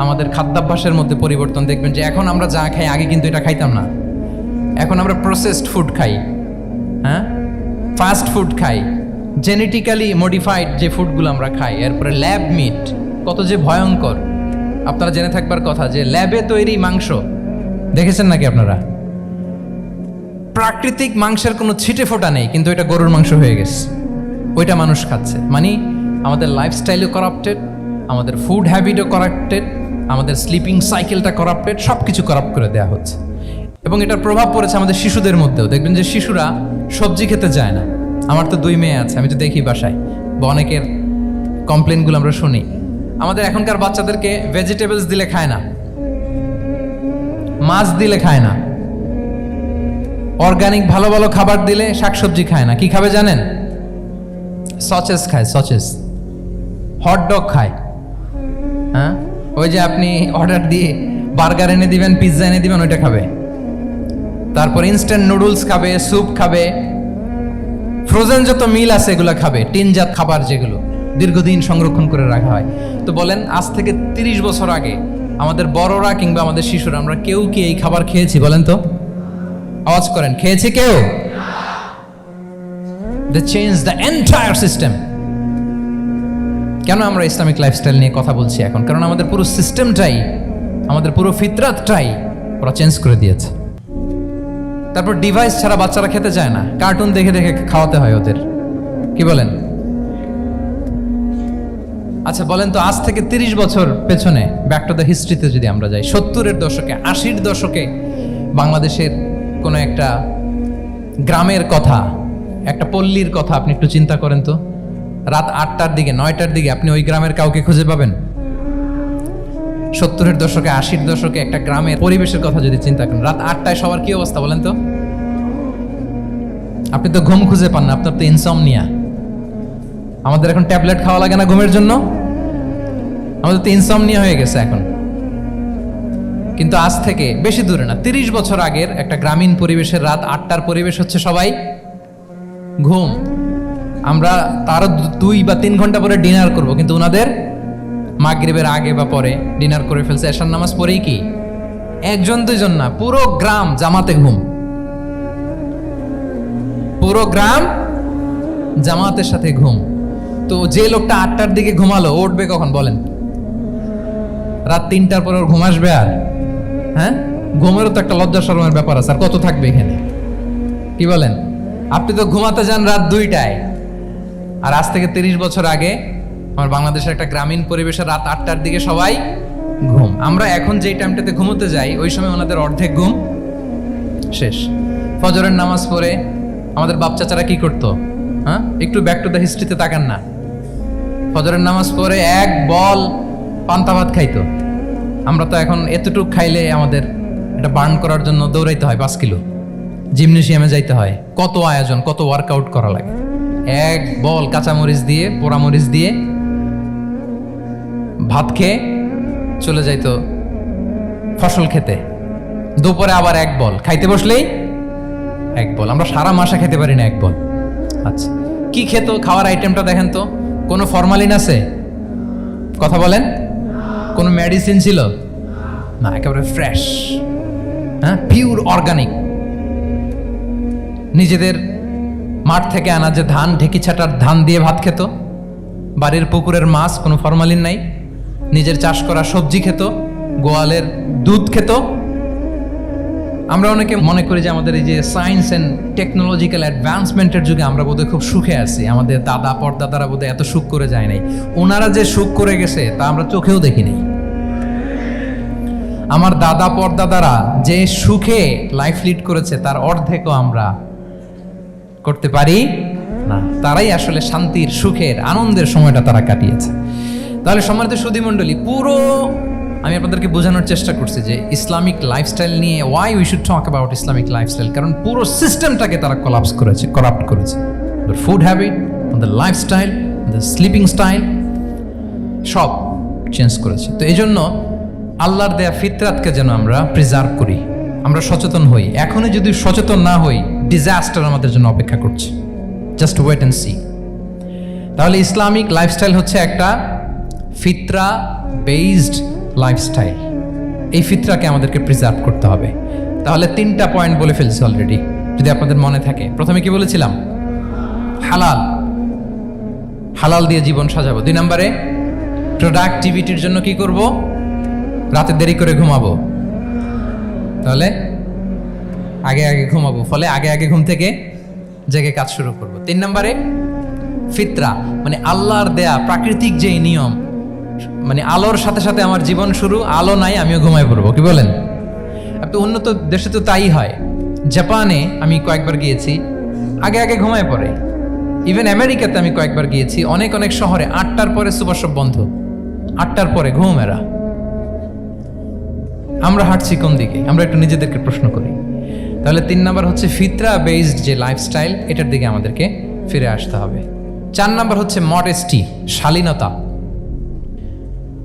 আমাদের খাদ্যাভ্যাসের মধ্যে পরিবর্তন। দেখবেন যে এখন আমরা যা খাই, আগে কিন্তু এটা খাইতাম না। এখন আমরা প্রসেসড ফুড খাই, হ্যাঁ, ফাস্ট ফুড খাই, জেনেটিক্যালি মডিফাইড যে ফুডগুলো আমরা খাই, এরপরে ল্যাব মিট, কত যে ভয়ঙ্কর। আপনারা জেনে থাকবার কথা যে ল্যাবে তৈরি মাংস দেখেছেন নাকি আপনারা? প্রাকৃতিক মাংসের কোনো ছিটে ফোটা নেই, কিন্তু এটা গরুর মাংস হয়ে গেছে, ওইটা মানুষ খাচ্ছে। মানে আমাদের লাইফস্টাইলও করাপ্টেড, আমাদের ফুড হ্যাবিটও করাপ্টেড, আমাদের স্লিপিং সাইকেলটা করাপ্টেড, সব কিছু করাপ্ট করে দেওয়া হচ্ছে। এবং এটার প্রভাব পড়েছে আমাদের শিশুদের মধ্যেও। দেখবেন যে শিশুরা সবজি খেতে চায় না। আমার তো 2 মেয়ে আছে, আমি তো দেখি বাসায়, বা অনেকের কমপ্লেনগুলো আমরা শুনি। আমাদের এখনকার বাচ্চাদেরকে ভেজিটেবলস দিলে খায় না, মাছ দিলে খায় না, অর্গানিক ভালো ভালো খাবার দিলে শাকসবজি খায় না। কি খাবে জানেন? সচেস খায়, সচেস, হটডগ খায়। হ্যাঁ, ওই যে আপনি অর্ডার দিয়ে বার্গার এনে দিবেন, পিৎজা এনে দিবেন, ওইটা খাবে। তারপর ইনস্ট্যান্ট নুডলস খাবে, স্যুপ খাবে, ফ্রোজেন যত মিল আছে এগুলো খাবে, টিনজাত খাবার যেগুলো দীর্ঘদিন সংরক্ষণ করে রাখা হয়। তো বলেন, আজ থেকে 30 বছর আগে আমাদের বড়রা কিংবা আমাদের শিশুরা, আমরা কেউ কি এই খাবার খেয়েছি বলেন তো? আওয়াজ করেন, খেয়েছি কেউ? They changed the entire system. কেন আমরা ইসলামিক লাইফস্টাইল নিয়ে কথা বলছি এখন? কারণ আমাদের পুরো সিস্টেমটাই, আমাদের পুরো ফিতরাতটাই ওরা চেঞ্জ করে দিয়েছে। তারপর ডিভাইস ছাড়া বাচ্চারা খেতে চায় না, কার্টুন দেখে দেখে খাওয়াতে হয় ওদের, কি বলেন? আচ্ছা বলেন তো, আজ থেকে 30 বছর পেছনে ব্যাক টু দ্য হিস্ট্রিতে যদি আমরা যাই, 70-এর দশকে, 80-র দশকে বাংলাদেশের কোনো একটা গ্রামের কথা, একটা পল্লীর কথা আপনি একটু চিন্তা করেন তো। রাত 8টার দিকে, 9টার দিকে আপনি ওই গ্রামের কাউকে খুঁজে পাবেন? 70-এর দশকে, 80-র দশকে একটা গ্রামের পরিবেশের কথা যদি চিন্তা করেন, রাত 8টায় সবার কি অবস্থা বলেন তো? আপনি তো ঘুম খুঁজে পান না, আপনার তো ইনসমনিয়া। আমাদের এখন ট্যাবলেট খাওয়া লাগে না ঘুমের জন্য? আমাদের তো ইনসমনিয়া হয়ে গেছে এখন। কিন্তু আজ থেকে বেশি দূরে না, 30 বছর আগের একটা গ্রামীণ পরিবেশের রাত 8টার পরিবেশ হচ্ছে সবাই ঘুম। আমরা তারও 2 বা 3 ঘন্টা পরে ডিনার করব, কিন্তু ওনাদের মাগরিবের আগে বা পরে ডিনার করে ফেলছে, এশার নামাজ পড়েই কি 1-2 জন না, পুরো গ্রাম জামাতে ঘুম। পুরো গ্রাম জামাতের সাথে ঘুম। তো যে লোকটা 8টার দিকে ঘুমালো উঠবে কখন বলেন? রাত 3টার পর ওর ঘুম আসবে? আর হ্যাঁ, ঘুমেরও তো একটা লজ্জা শরমের ব্যাপার আছে। আর কত থাকবে এখানে, কি বলেন? আপনি তো ঘুমাতে যান রাত 2টায়। আর আজ থেকে 30 বছর আগে আমার বাংলাদেশের একটা গ্রামীণ পরিবেশে রাত 8টার দিকে সবাই ঘুম। আমরা এখন যেই টাইমটাতে ঘুমোতে যাই ওই সময় ওনাদের অর্ধেক ঘুম শেষ। ফজরের নামাজ পড়ে আমাদের বাপ চাচারা কি করতো? হ্যাঁ, একটু ব্যাক টু দ্য হিস্ট্রিতে তাকান না। ফজরের নামাজ পড়ে এক বল পান্তা ভাত খাইতো। আমরা তো এখন এতটুক খাইলে আমাদের এটা বার্ন করার জন্য দৌড়াইতে হয় 5 কিলো, জিমনেশিয়ামে যাইতে হয়, কত আয়োজন, কত ওয়ার্কআউট করা লাগে। এক বল কাঁচামরিচ দিয়ে, পোড়ামরিচ দিয়ে ভাত খেয়ে চলে যাইতো ফসল খেতে। দুপুরে আবার এক বল, খাইতে বসলেই এক বল। আমরা সারা মাসে খেতে পারি না এক বল। আচ্ছা, কি খেত? খাওয়ার আইটেমটা দেখেন তো। কোনো ফরমালিন আছে? কথা বলেন। কোনো মেডিসিন ছিল না, একেবারে ফ্রেশ, হ্যাঁ, পিওর অর্গানিক। নিজেদের মাঠ থেকে আনা যে ধান, ঢেকি ছাটার ধান দিয়ে ভাত খেত। বাড়ির পুকুরের মাছ, কোনো ফরমালিন নাই। নিজের চাষ করা সবজি খেত, গোয়ালের দুধ খেত। আমরা অনেকে মনে করি যে আমাদের এই যে সায়েন্স অ্যান্ড টেকনোলজিক্যাল অ্যাডভান্সমেন্টের যুগে আমরা বোধহয় খুব সুখে আছি। আমাদের দাদা পরদাদারা বোধহয় এত সুখ করে যায় নাই। ওনারা যে সুখ করে গেছে তা আমরা চোখেও দেখিনি। আমার দাদা পরদাদারা যে সুখে লাইফ লিড করেছে তার অর্ধেকও আমরা করতে পারি না। তারাই আসলে শান্তির, সুখের, আনন্দের সময়টা তারা কাটিয়েছে। তাহলে সম্মানিত সুধী মণ্ডলী, পুরো আমি আপনাদেরকে বোঝানোর চেষ্টা করছি যে ইসলামিক লাইফস্টাইল নিয়ে why we should talk about Islamic lifestyle. কারণ পুরো সিস্টেমটাকে তারা কলাপস করেছে, করাপ্ট করেছে। Food habit, the lifestyle, the sleeping style সব চেঞ্জ করেছে। তো এই জন্য আল্লাহর দেয়া ফিতরাতকে যেন আমরা প্রিজার্ভ করি, আমরা সচেতন হই। এখনই যদি সচেতন না হই, ডিজাস্টার আমাদের জন্য অপেক্ষা করছে। Just wait and see. তাহলে ইসলামিক লাইফস্টাইল হচ্ছে একটা ফিতরা বেসড লাইফস্টাইল। এই ফিতরাকে আমাদেরকে প্রিজার্ভ করতে হবে। তাহলে 3টা পয়েন্ট বলে ফেলছি অলরেডি, যদি আপনাদের মনে থাকে। প্রথমে কি বলেছিলাম? হালাল, হালাল দিয়ে জীবন সাজাবো। 2 নম্বরে প্রোডাক্টিভিটির জন্য কি করব? রাতে দেরি করে ঘুমাবো। তাহলে আগে আগে ঘুমাবো, ফলে আগে আগে ঘুম থেকে জেগে কাজ শুরু করব। 3 নম্বরে ফিতরা, মানে আল্লাহর দেয়া প্রাকৃতিক যে নিয়ম, মানে আলোর সাথে সাথে আমার জীবন শুরু, আলো নাই আমিও ঘুমাই পড়বো। কি বলেন? আপনি উন্নত দেশে তো তাই হয়। জাপানে আমি কয়েকবার গিয়েছি, আগে আগে ঘুমায় পড়ে। ইভেন আমেরিকাতে আমি কয়েকবার গিয়েছি, অনেক অনেক শহরে 8টার পরে সুপার শপ বন্ধ, 8টার পরে ঘুম এরা। আমরা হাঁটছি কোন দিকে? আমরা একটু নিজেদেরকে প্রশ্ন করি। তাহলে 3 নম্বর হচ্ছে ফিতরা বেসড যে লাইফস্টাইল, এটার দিকে আমাদেরকে ফিরে আসতে হবে। 4 নম্বর হচ্ছে মডেস্টি, শালীনতা।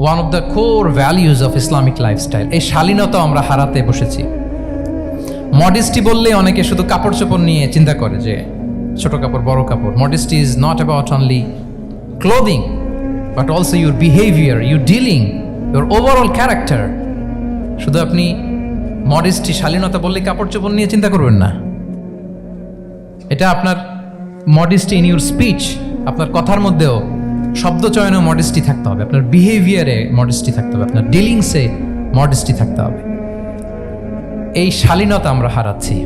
One of the core values of Islamic lifestyle. এই শালীনতা আমরা হারাতে বসেছি। মডেস্টি বললে অনেকে শুধু কাপড় চোপড় নিয়ে চিন্তা করে যে ছোট কাপড়, বড় কাপড়। Modesty is not about only clothing, but also your behaviour, your dealing, your overall character. শুধু আপনি মডেস্টি, শালীনতা বললে কাপড় চোপড় নিয়ে চিন্তা করবেন না। এটা আপনার মডেস্টি ইন ইউর স্পিচ, আপনার কথার মধ্যেও শব্দ চয়নেও মডেস্টি থাকতে হবে, আপনার বিহেভিয়ারে মডেস্টি থাকতে হবে, আপনার ডিলিংসে মডেস্টি থাকতে হবে। এই শালীনতা আমরা হারাচ্ছি।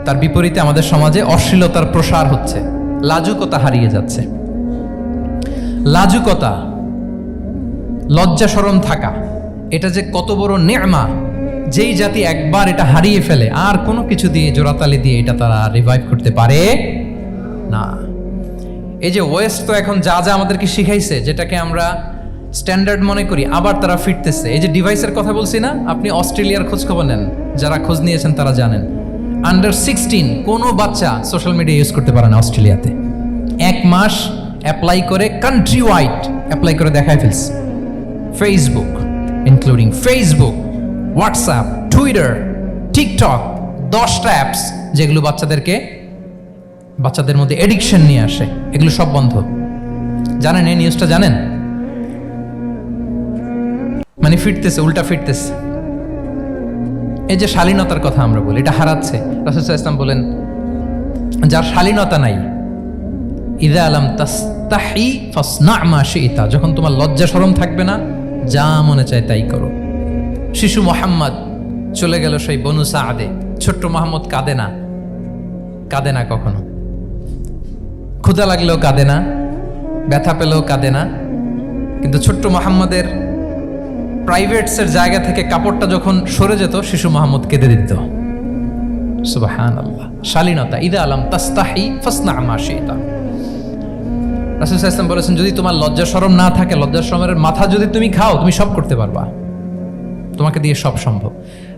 তার বিপরীতে আমাদের সমাজে অশ্লীলতার প্রসার হচ্ছে, লাজুকতা হারিয়ে যাচ্ছে। লাজুকতা, লজ্জা শরম থাকা, এটা যে কত বড় নেয়ামা। যেই জাতি একবার এটা হারিয়ে ফেলে আর কোনো কিছু দিয়ে, জোড়াতালি দিয়ে এটা তারা রিভাইভ করতে পারে না। এই যে ওয়েস্ট তো এখন যা যা আমাদেরকে শিখাইছে, যেটাকে আমরা স্ট্যান্ডার্ড মনে করি, আবার তারা ফিরতেছে। এই যে ডিভাইসের কথা বলছি না, আপনি অস্ট্রেলিয়ার খোঁজ খবর নেন, যারা খোঁজ নিয়েছেন তারা জানেন আন্ডার 16 কোনো বাচ্চা সোশ্যাল মিডিয়া ইউজ করতে পারে না অস্ট্রেলিয়াতে। 1 মাস অ্যাপ্লাই করে, কান্ট্রি ওয়াইড অ্যাপ্লাই করে দেখায় ফেলছে। Facebook including Facebook, WhatsApp, Twitter, TikTok, 10টা অ্যাপস যেগুলো বাচ্চাদের মধ্যে এডিকশন নিয়ে আসে, এগুলো সব বন্ধ। জানেন এই নিউজটা? জানেন? মানে ফিরতেছে, উল্টা ফিরতেছে। এই যে শালীনতার কথা আমরা বলি, এটা হারাচ্ছে। রাসূল সাল্লাল্লাহু আলাইহি ওয়াসাল্লাম বলেন, যার শালীনতা নাই। ইযা লাম তাস্তাহি ফাসনা মা শি'তা, যখন তোমার লজ্জা শরম থাকবে না, যা মনে চায় তাই করো। শিশু মোহাম্মদ চলে গেল সেই বনু সাআদে, ছোট্ট মোহাম্মদ কাঁদে না, কাঁদে না কখনো। ক্ষুধা লাগলেও কাঁদে না, ব্যথা পেলেও কাঁদে না। কিন্তু ছোট্ট মোহাম্মদের প্রাইভেটসের জায়গা থেকে কাপড়টা যখন সরে যেত, শিশু মোহাম্মদ কেঁদে দিত। সুবহানাল্লাহ, শালীনতা। ইযা লাম তাস্তাহি ফাসনা মা শি'তা। রাসূল সাল্লাল্লাহু আলাইহি ওয়াসাল্লাম বলেছেন, যদি তোমার লজ্জা শরম না থাকে, লজ্জা শরমের মাথা যদি তুমি খাও, তুমি সব করতে পারবা, তোমাকে দিয়ে সব সম্ভব।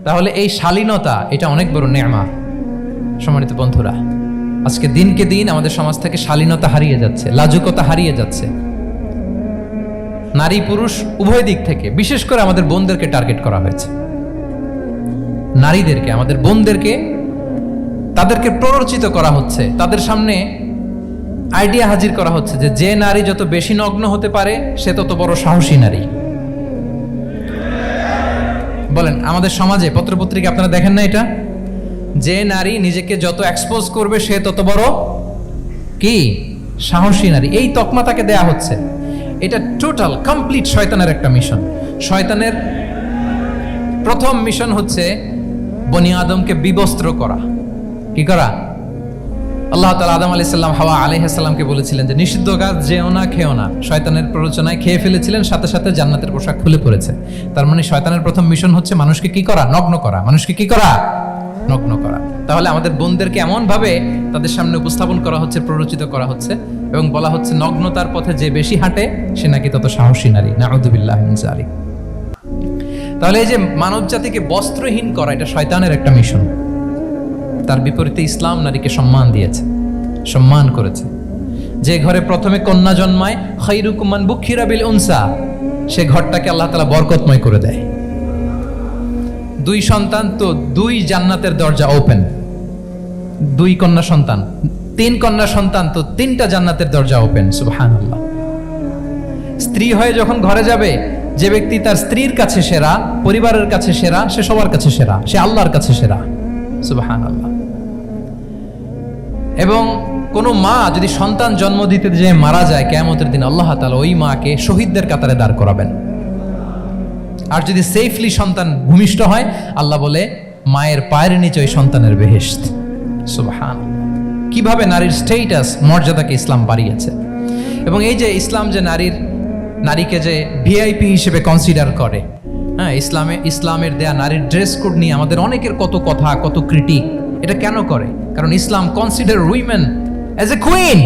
তাহলে এই শালীনতা, এটা অনেক বড় নেয়ামত। সম্মানিত বন্ধুরা, আজকে দিনকে দিন আমাদের সমাজ থেকে শালীনতা হারিয়ে যাচ্ছে, লাজুকতা হারিয়ে যাচ্ছে। নারী পুরুষ উভয় দিক থেকে, বিশেষ করে আমাদের বোনদেরকে টার্গেট করা হয়েছে। নারীদেরকে, আমাদের বোনদেরকে, তাদেরকে প্ররোচিত করা হচ্ছে, তাদের সামনে আইডিয়া হাজির করা হচ্ছে যে যে নারী যত বেশি নগ্ন হতে পারে সে তত বড় সাহসী নারী। বলেন, আমাদের সমাজে পত্রপত্রিকা আপনারা দেখেন না এটা? যে নারী নিজেকে যত এক্সপোজ করবে সে তত বড় কি সাহসী নারী, এই তকমা তাকে দেয়া হচ্ছে। এটা টোটাল কমপ্লিট শয়তানের একটা মিশন। শয়তানের প্রথম মিশন হচ্ছে বনি আদমকে বিবস্ত্র করা। কি করা? আল্লাহ তাআলা আদম আলাইহিস সালাম, হাওয়া আলাইহিস সালামকে বলেছিলেন যে নিষিদ্ধ গাছ যেও না, খেও না। শয়তানের প্ররোচনায় খেয়ে ফেলেছিলেন, সাথে সাথে জান্নাতের পোশাক খুলে পড়েছে। তার মানে শয়তানের প্রথম মিশন হচ্ছে মানুষকে কি করা? নগ্ন করা। মানুষকে কি করা? নগ্ন করা। তাহলে আমাদের বোনদেরকে এমন ভাবে তাদের সামনে উপস্থাপন করা হচ্ছে, প্ররোচিত করা হচ্ছে এবং বলা হচ্ছে নগ্নতার পথে যে বেশি হাঁটে সে নাকি তত সাহসী নারী। নাউযুবিল্লাহি মিন যালিক। তাহলে এই যে মানব জাতিকে বস্ত্রহীন করা, এটা শয়তানের একটা মিশন। তার বিপরীতে ইসলাম নারীকে সম্মান দিয়েছে, সম্মান করেছে। যে ঘরে প্রথমে কন্যা জন্মায়, খায়রুকুম মান বুখিরা বিল উনসা, সে ঘরটাকে আল্লাহ তাআলা বরকতময় করে দেয়। 2 সন্তান তো 2 জান্নাতের দরজা ওপেন। 2 কন্যা সন্তান, 3 কন্যা সন্তান তো 3টা জান্নাতের দরজা ওপেন। সুবহানাল্লাহ। স্ত্রী হয়ে যখন ঘরে যাবে, যে ব্যক্তি তার স্ত্রীর কাছে সেরা, পরিবারের কাছে সেরা, সে সবার কাছে সেরা, সে আল্লাহর কাছে সেরা। সুবহানাল্লাহ। এবং কোন মা যদি সন্তান জন্ম দিতে যে মারা যায়, কিয়ামতের দিন আল্লাহ তাআলা ওই মাকে শহীদদের কাতারে দাঁড় করাবেন। আর যদি সেফলি সন্তান ভূমিষ্ঠ হয়, আল্লাহ বলে মায়ের পায়ের নিচে ওই সন্তানের বেহেশত। সুবহানাল্লাহ। কিভাবে নারীর স্ট্যাটাস, মর্যাদাকে ইসলাম বাড়িয়েছে। এবং এই যে ইসলাম যে নারীকে যে ভিআইপি হিসেবে কনসিডার করে, হ্যাঁ, ইসলামের দেয়া নারীর ড্রেস কোড নিয়ে আমাদের অনেকের কত কথা, কত ক্রিটিক। এটা কেন করে? কারণ ইসলাম consider women as a queen.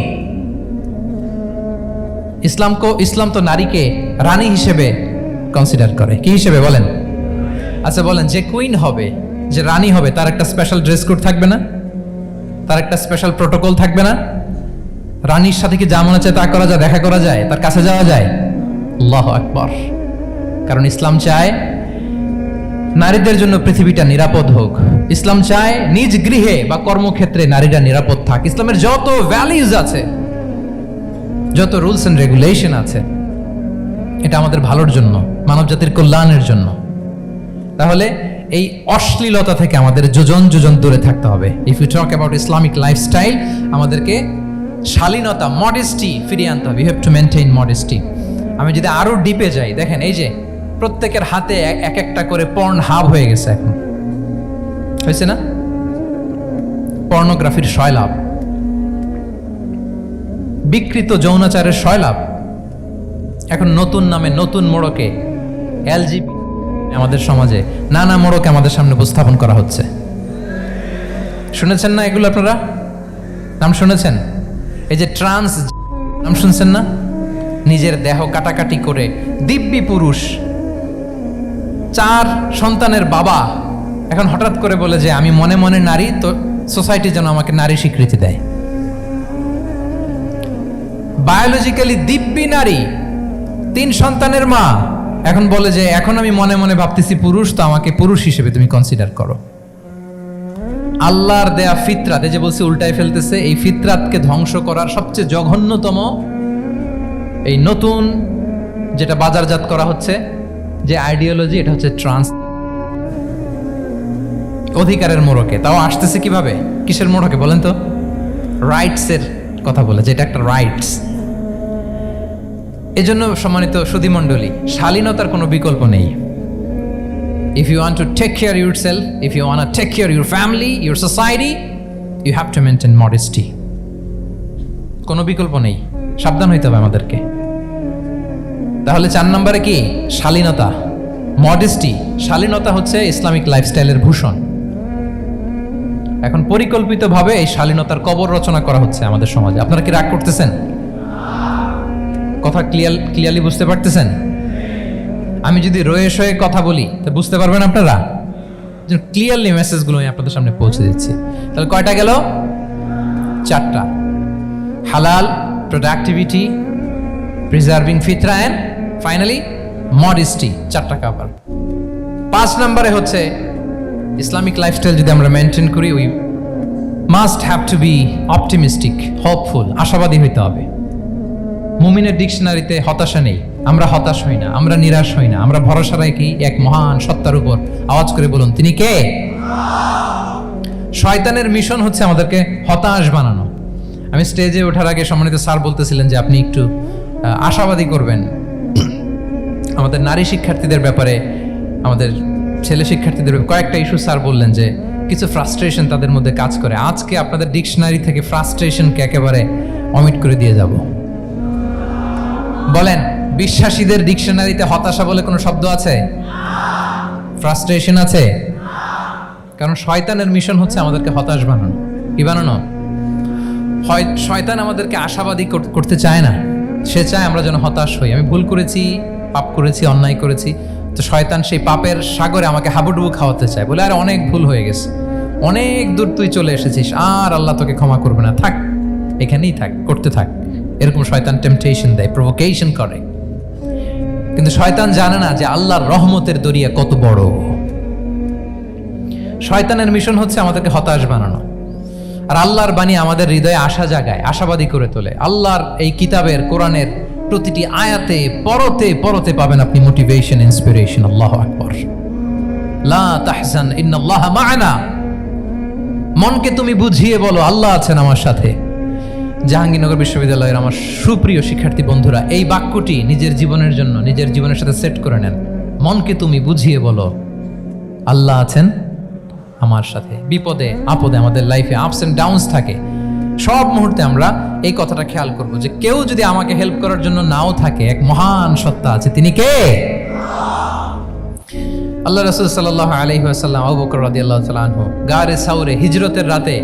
ইসলাম তো নারীকে রানী হিসেবে কনসিডার করে। কি হিসেবে বলেন? আচ্ছা বলেন, যে কুইন হবে, যে রানী হবে, তার একটা স্পেশাল ড্রেস কোড থাকবে না? তার একটা স্পেশাল প্রোটোকল থাকবে না? রানীর সাথে কি যা মনে চায় তা করা যায়, দেখা করা যায়, তার কাছে যাওয়া যায়? আল্লাহু আকবার। কারণ ইসলাম চায় নারীদের জন্য পৃথিবীটা নিরাপদ হোক। ইসলাম চায় নিজ গৃহে বা কর্মক্ষেত্রে নারীরা নিরাপদ থাক। ইসলামের যত ভ্যালিউজ আছে, যত রুলস এন্ড রেগুলেশন আছে, এটা আমাদের ভালোর জন্য, মানব জাতির কল্যাণের জন্য। তাহলে এই অশ্লীলতা থেকে আমাদের যোজন যোজন দূরে থাকতে হবে। If you talk about Islamic lifestyle, আমাদেরকে শালীনতা, মডেস্টি ফিরিয়ে আনতে হবে। You have to maintain modesty. আমি যদি আরো ডিপে যাই, দেখেন এই যে প্রত্যেকের হাতে এক একটা করে পর্ন হাব হয়ে গেছে। এখন হয়েছে না? পর্নোগ্রাফির সয়লাভ, বিকৃত যৌনাচারের সয়লাভ। এখন নতুন নামে, নতুন মোড়কে এলজিবি আমাদের সমাজে নানা মোড়কে আমাদের সামনে উপস্থাপন করা হচ্ছে। শুনেছেন না এগুলো? আপনারা নাম শুনেছেন? এই যে ট্রান্স নাম শুনছেন না? নিজের দেহ কাটাকাটি করে দিব্যি পুরুষ, 4 সন্তানের বাবা, এখন হঠাৎ করে বলে যে আমি মনে মনে নারী, তো সোসাইটি যেন আমাকে নারী স্বীকৃতি দেয়। বায়োলজিক্যালি দিব্যি নারী, 3 সন্তানের মা, এখন বলে যে এখন আমি মনে মনে ভাবতেছি পুরুষ, তো আমাকে পুরুষ হিসেবে তুমি কনসিডার করো। আল্লাহর দেয়া ফিতরাত, এই যে বলছে উল্টায় ফেলতেছে, এই ফিতরাতকে ধ্বংস করার সবচেয়ে জঘন্যতম এই নতুন যেটা বাজারজাত করা হচ্ছে যে আইডিওলজি, এটা হচ্ছে ট্রান্স। অধিকারের মোড়কে, তাও আসতেছে কিভাবে? কিসের মোড়কে বলেন তো? রাইটসের কথা বলে, যেটা একটা রাইটস। এজন্য সম্মানিত সুধীমণ্ডলী, শালীনতার কোনো বিকল্প নেই। If you want to take care of yourself, if you want to take care of your family, your society, you have to maintain modesty. কোনো বিকল্প নেই, সাবধান হইতে হবে আমাদেরকে। তাহলে 4 নম্বরে কি? শালীনতা, মডেস্টি। শালীনতা হচ্ছে ইসলামিক লাইফস্টাইলের ভূষণ। এখন পরিকল্পিতভাবে এই শালীনতার কবর রচনা করা হচ্ছে আমাদের সমাজে। আপনারা কি রাগ করতেছেন? কথা ক্লিয়ারলি বুঝতে পারতেছেন? আমি যদি রয়ে সয়ে কথা বলি তা বুঝতে পারবেন আপনারা? ক্লিয়ারলি মেসেজগুলো আমি আপনাদের সামনে পৌঁছে দিচ্ছি। তাহলে কয়টা গেল? 4টা। হালাল, প্রোডাক্টিভিটি, প্রিজার্ভিং ফিতরা এন্ড ফাইনালি মডেস্টি। 4টা কাভার। 5 নম্বরে হচ্ছে ইসলামিক লাইফস্টাইল যদি আমরা মেনটেন করি, we must have to be optimistic, hopeful, আশাবাদী হইতে হবে। মুমিনের ডিকশনারিতে হতাশা নেই। আমরা হতাশ হই না, আমরা নিরাশ হই না, আমরা ভরসা রাখি এক মহান সত্তার উপর। আওয়াজ করে বলুন, তিনি কে? শয়তানের মিশন হচ্ছে আমাদেরকে হতাশ বানানো। আমি স্টেজে ওঠার আগে সম্মানিত স্যার বলতেছিলেন যে আপনি একটু আশাবাদী করবেন আমাদের নারী শিক্ষার্থীদের ব্যাপারে, আমাদের ছেলে শিক্ষার্থীদের কয়েকটা ইস্যু স্যার বললেন যে কিছু ফ্রাস্ট্রেশন তাদের মধ্যে কাজ করে। আজকে আপনাদের ডিকশনারি থেকে ফ্রাস্ট্রেশনকে একেবারে অমিট করে দিয়ে যাব। বলেন, বিশ্বাসীদের ডিকশনারিতে হতাশা বলে কোনো শব্দ আছে? ফ্রাস্ট্রেশন আছে? কারণ শয়তানের মিশন হচ্ছে আমাদেরকে হতাশ বানানো। কি বানানো? শয়তান আমাদেরকে আশাবাদী করতে চায় না, সে চায় আমরা যেন হতাশ হই। আমি ভুল করেছি, পাপ করেছি, অন্যায় করেছি, তো শয়তান সেই পাপের সাগরে আমাকে হাবুডুবু খাওয়াতে চায়। বলে, আরে অনেক ভুল হয়ে গেছে, অনেক দূর তুই চলে এসেছিস, আর আল্লাহ তোকে ক্ষমা করবে না, থাক এখানেই থাক, করতে থাক। এরকম শয়তান টেম্পটেশন দেয়, প্রভোকেশন করে। কিন্তু শয়তান জানে না যে আল্লাহর রহমতের দরিয়া কত বড়। শয়তানের মিশন হচ্ছে আমাদেরকে হতাশ বানানো, আর আল্লাহর বাণী আমাদের হৃদয়ে আশা জাগায়, আশাবাদী করে তোলে। আল্লাহর এই কিতাবের, কোরআনের প্রতিটি আয়াতে পরতে পরতে পাবেন আপনি মোটিভেশন, ইন্সপিরেশন। আল্লাহু আকবার। লা তাহজান ইন্নাল্লাহা মা'ানা। মনকে তুমি বুঝিয়ে বলো আল্লাহ আছেন আমার সাথে। জাহাঙ্গীরনগর বিশ্ববিদ্যালয়ের আমার সুপ্রিয় শিক্ষার্থী বন্ধুরা, এই বাক্যটি নিজের জীবনের জন্য, নিজের জীবনের সাথে সেট করে নেন। মনকে তুমি বুঝিয়ে বলো আল্লাহ আছেন আমার সাথে। বিপদে আপদে, আমাদের লাইফে আপস এন্ড ডাউনস থাকে, সব মুহূর্তে আমরা এই কথাটা খেয়াল করব যে কেউ যদি আমাকে হেল্প করার জন্য নাও থাকে, এক মহান সত্তা আছে। তিনি কে? আল্লাহ রাসূল সাল্লাল্লাহু আলাইহি ওয়াসাল্লাম, আবু বকর রাদিয়াল্লাহু তাআলা আনহু গারে সাউরে হিজরতের রাতে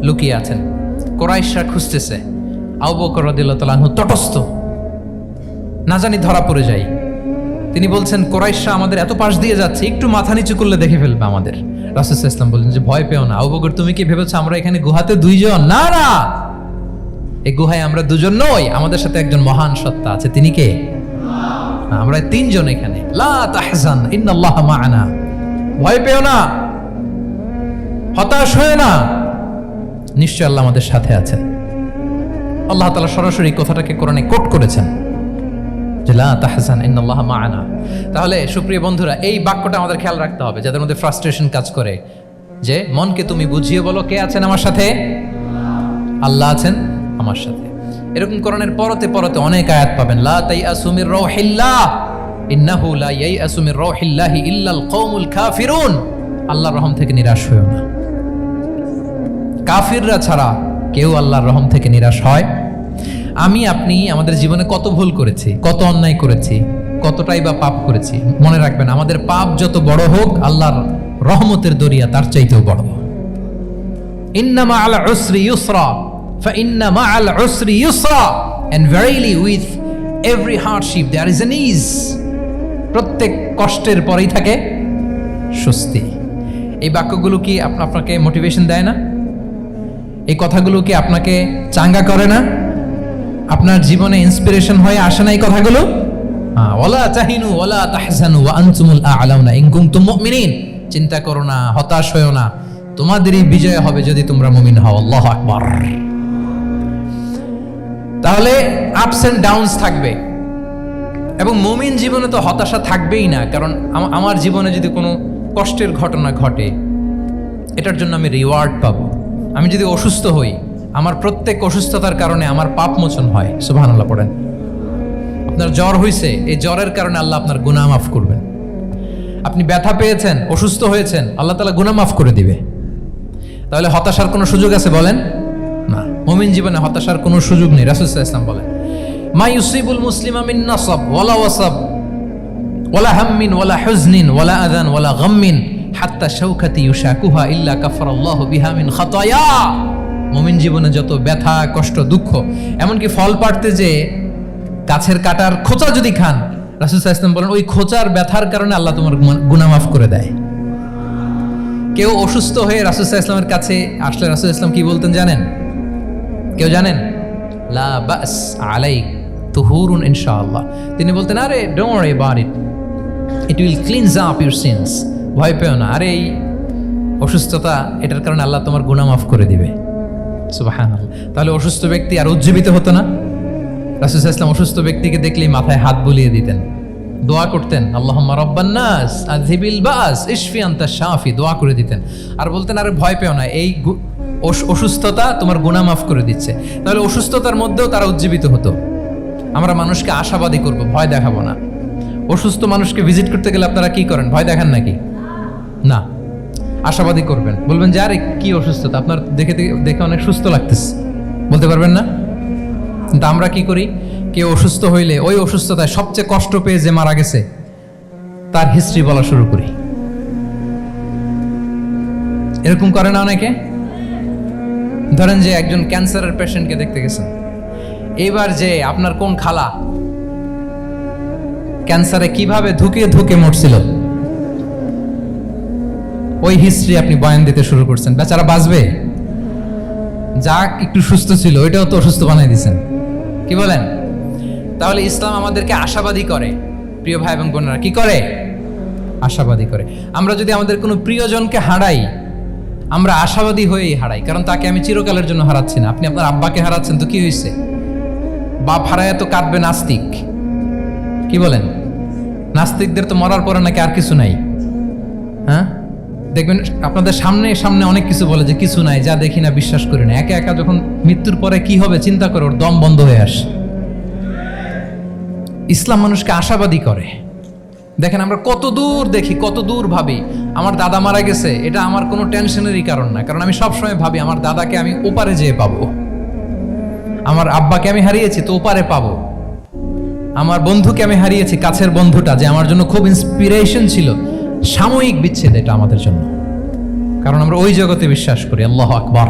লুকিয়ে আছেন। কুরাইশরা খুঁজতেছে, আবু বকর রাদিয়াল্লাহু তাআলা আনহু তটস্থ, না জানি ধরা পড়ে যায়। তিনি বলছেন, কুরাইশরা আমাদের এত পাশ দিয়ে যাচ্ছে, একটু মাথা নিচু করলে দেখে ফেলবে আমাদের। রাসূল সাল্লাল্লাহু আলাইহি ওয়াসাল্লাম বললেন যে ভয় পেও না। আবু বকর, তুমি কি ভেবেছো আমরা এখানে গুহাতে 2 জন? না না, এই গুহায় আমরা 2 জন নই, আমাদের সাথে একজন মহান সত্তা আছে। তিনি কে? আমরা 3 জন এখানে। লা তাহজান ইন্নাল্লাহা মা'ানা। ভয় পেও না, হতাশ হয়ো না, নিশ্চয় আল্লাহ আমাদের সাথে আছেন। আল্লাহ তাআলা সরাসরি কথাটাকে কোরআনে কোট করেছেন যে লা তাহজান ইন্নাল্লাহা মা'ানা। তাহলে সুপ্রিয় বন্ধুরা, এই বাক্যটা আমাদের খেয়াল রাখতে হবে যাদের মধ্যে ফ্রাস্ট্রেশন কাজ করে, যে মনকে তুমি বুঝিয়ে বলো কে আছেন আমার সাথে? আল্লাহ আছেন আমার সাথে। এরকম কোরআনের পরতে পরতে অনেক আয়াত পাবেন। লা তাইয়াসু মির রাউহিল্লাহ ইন্নাহু লা ইয়াইয়াসু মির রাউহিল্লাহি ইল্লাল কওমুল কাফিরুন। আল্লাহর রহম থেকে নিরাশ হয়ো না। কাফিররা ছাড়া কেউ আল্লাহর রহম থেকে নিরাশ হয়? আমি আপনি আমাদের জীবনে কত ভুল করেছি, কত অন্যায় করেছি, কতটাই বা পাপ করেছি। মনে রাখবেন, আমাদের পাপ যত বড় হোক, আল্লাহর রহমতের দরিয়া তার চাইতেও বড়। ইন্না মা'আল উসরি ইউসরা ফাইন্না মা'আল উসরি ইউসরা, and verily with every hardship there is an ease. প্রত্যেক কষ্টের পরেই থাকে স্বস্তি। এই বাক্যগুলো কি আপনাকে মোটিভেশন দেয় না? এই কথাগুলো কি আপনাকে চাঙ্গা করে না? আপনার জীবনে ইন্সপিরেশন হয়ে আসে না এই কথাগুলো? ওয়ালা তাহিনু ওয়ালা তাহজানু ওয়া আনতুমুল আ'লাউনা ইন কুনতুম মুমিনিন। চিন্তা করো না, হতাশ হয়ো না, তোমাদেরই বিজয় হবে যদি তোমরা মুমিন হও। আল্লাহু আকবার। তাহলে আপস এন্ড ডাউনস থাকবে, এবং মুমিন জীবনে তো হতাশা থাকবেই না। কারণ আমার জীবনে যদি কোনো কষ্টের ঘটনা ঘটে, এটার জন্য আমি রিওয়ার্ড পাবো। আমি যদি অসুস্থ হই, আমার প্রত্যেক অসুস্থতার কারণে আমার পাপ মোচন হয়। সুবহানাল্লাহ পড়েন। আপনার জ্বর হয়েছে, এই জ্বরের কারণে আল্লাহ আপনার গুনাহ মাফ করবেন। আপনি ব্যথা পেয়েছেন, অসুস্থ হয়েছেন, আল্লাহ তাআলা গুনাহ মাফ করে দিবে। তাহলে হতাশার কোনো সুযোগ আছে বলেন? না। মুমিন জীবনে হতাশার কোনো সুযোগ নেই। রাসূল সাল্লাল্লাহু আলাইহি ওয়াসাল্লাম বলেন, মা ইউসিবুল মুসলিমা মিন নাসাব ওয়ালা ওয়াসাব ওয়ালা হাম্মিন ওয়ালা হুজনিন ওয়ালা আযান ওয়ালা গাম্মিন হাত্তা শাওকাতি ইউশাকুহা ইল্লা কাফারাল্লাহু বিহা মিন খাতায়া। মুমিন জীবনে যত ব্যথা, কষ্ট, দুঃখ, এমনকি ফল পাড়তে যে গাছের কাটার খোঁচা যদি খান, রাসূল সাল্লাল্লাহু আলাইহি ওয়াসাল্লাম বলেন ওই খোঁচার ব্যথার কারণে আল্লাহ তোমার গুনাহ মাফ করে দেয়। কেউ অসুস্থ হয়ে রাসূল সাল্লাল্লাহু আলাইহি ওয়াসাল্লামের কাছে আসলে রাসূল সাল্লাল্লাহু আলাইহি ওয়াসাল্লাম কি বলতেন জানেন? কেউ জানেন? লা বাস আলাইক তুহুরুন ইনশাআল্লাহ। তিনি বলতেন, আরে don't worry about it, it will cleanse up your scenes. ভয় পেও না, আরে এই অসুস্থতা, এটার কারণে আল্লাহ তোমার গুনাহ মাফ করে দিবে। সুবহানাল্লাহ। তাহলে অসুস্থ ব্যক্তি আর উজ্জীবিত হতো না? রাসূল সাল্লাল্লাহু আলাইহি ওয়াসাল্লাম অসুস্থ ব্যক্তিকে দেখলেই মাথায় হাত বুলিয়ে দিতেন, দোয়া করতেন, আল্লাহুম্মা রাব্বান নাস আযহিবিল বাস ইশফি আনতা শাফি, দোয়া করে দিতেন। আর বলতেন, আরে ভয় পেও না, এই অসুস্থতা তোমার গুনাহ মাফ করে দিচ্ছে। তাহলে অসুস্থতার মধ্যেও তারা উজ্জীবিত হতো। আমরা মানুষকে আশাবাদী করব, ভয় দেখাবো না। অসুস্থ মানুষকে ভিজিট করতে গেলে আপনারা কি করেন? ভয় দেখান নাকি? না, আশাবাদী করবেন, বলবেন যে আরে কি অসুস্থতা, আপনার দেখে দেখে অনেক সুস্থ লাগতেছে, বলতে পারবেন না? কিন্তু আমরা কি করি? কেউ অসুস্থ হইলে ওই অসুস্থতায় সবচেয়ে কষ্ট পেয়ে যে মারা গেছে তার হিস্ট্রি বলা শুরু করি। এরকম করে না অনেকে? ধরেন যে একজন ক্যান্সারের পেশেন্টকে দেখতে গেছেন, এইবার যে আপনার কোন খালা ক্যান্সারে কিভাবে ধুকে ধুকে মরছিল, ওই হিস্ট্রি আপনি বয়ান দিতে শুরু করছেন। বেচারা বাঁচবে? যা একটু সুস্থ ছিল ওইটাও তো অসুস্থ বানাই দিয়েছেন। কি বলেন? তাহলে ইসলাম আমাদেরকে আশাবাদী করে। প্রিয় ভাই এবং বোনেরা, কি করে? আশাবাদী করে। আমরা যদি আমাদের কোনো প্রিয়জনকে হারাই, আমরা আশাবাদী হয়েই হারাই, কারণ তাকে আমি চিরকালের জন্য হারাচ্ছি না। আপনি আপনার আব্বাকে হারাচ্ছেন, তো কি হয়েছে? বাপ হারায় তো কাঁদবে নাস্তিক। কি বলেন? নাস্তিকদের তো মরার পরে নাকি আর কিছু নাই। হ্যাঁ, দেখবেন আপনাদের সামনে সামনে অনেক কিছু বলে যে কিছু নাই, যা দেখি না, বিশ্বাস করি না। একা একা যখন মৃত্যুর পরে কি হবে চিন্তা করে ওর দম বন্ধ হয়ে আসে। ইসলাম মানুষকে আশাবাদী করে। দেখেন আমরা কত দূর দেখি, কত দূর ভাবি। আমার দাদা মারা গেছে, এটা আমার কোনো টেনশনেরই কারণ না, কারণ আমি সবসময় ভাবি আমার দাদাকে আমি ওপারে যেয়ে পাবো। আমার আব্বাকে আমি হারিয়েছি, তো ওপারে পাবো। আমার বন্ধুকে আমি হারিয়েছি, কাছের বন্ধুটা যে আমার জন্য খুব ইন্সপিরেশন ছিল, সাময়িক বিচ্ছেদ এটা আমাদের জন্য, কারণ আমরা ওই জগতে বিশ্বাস করি। আল্লাহু আকবার।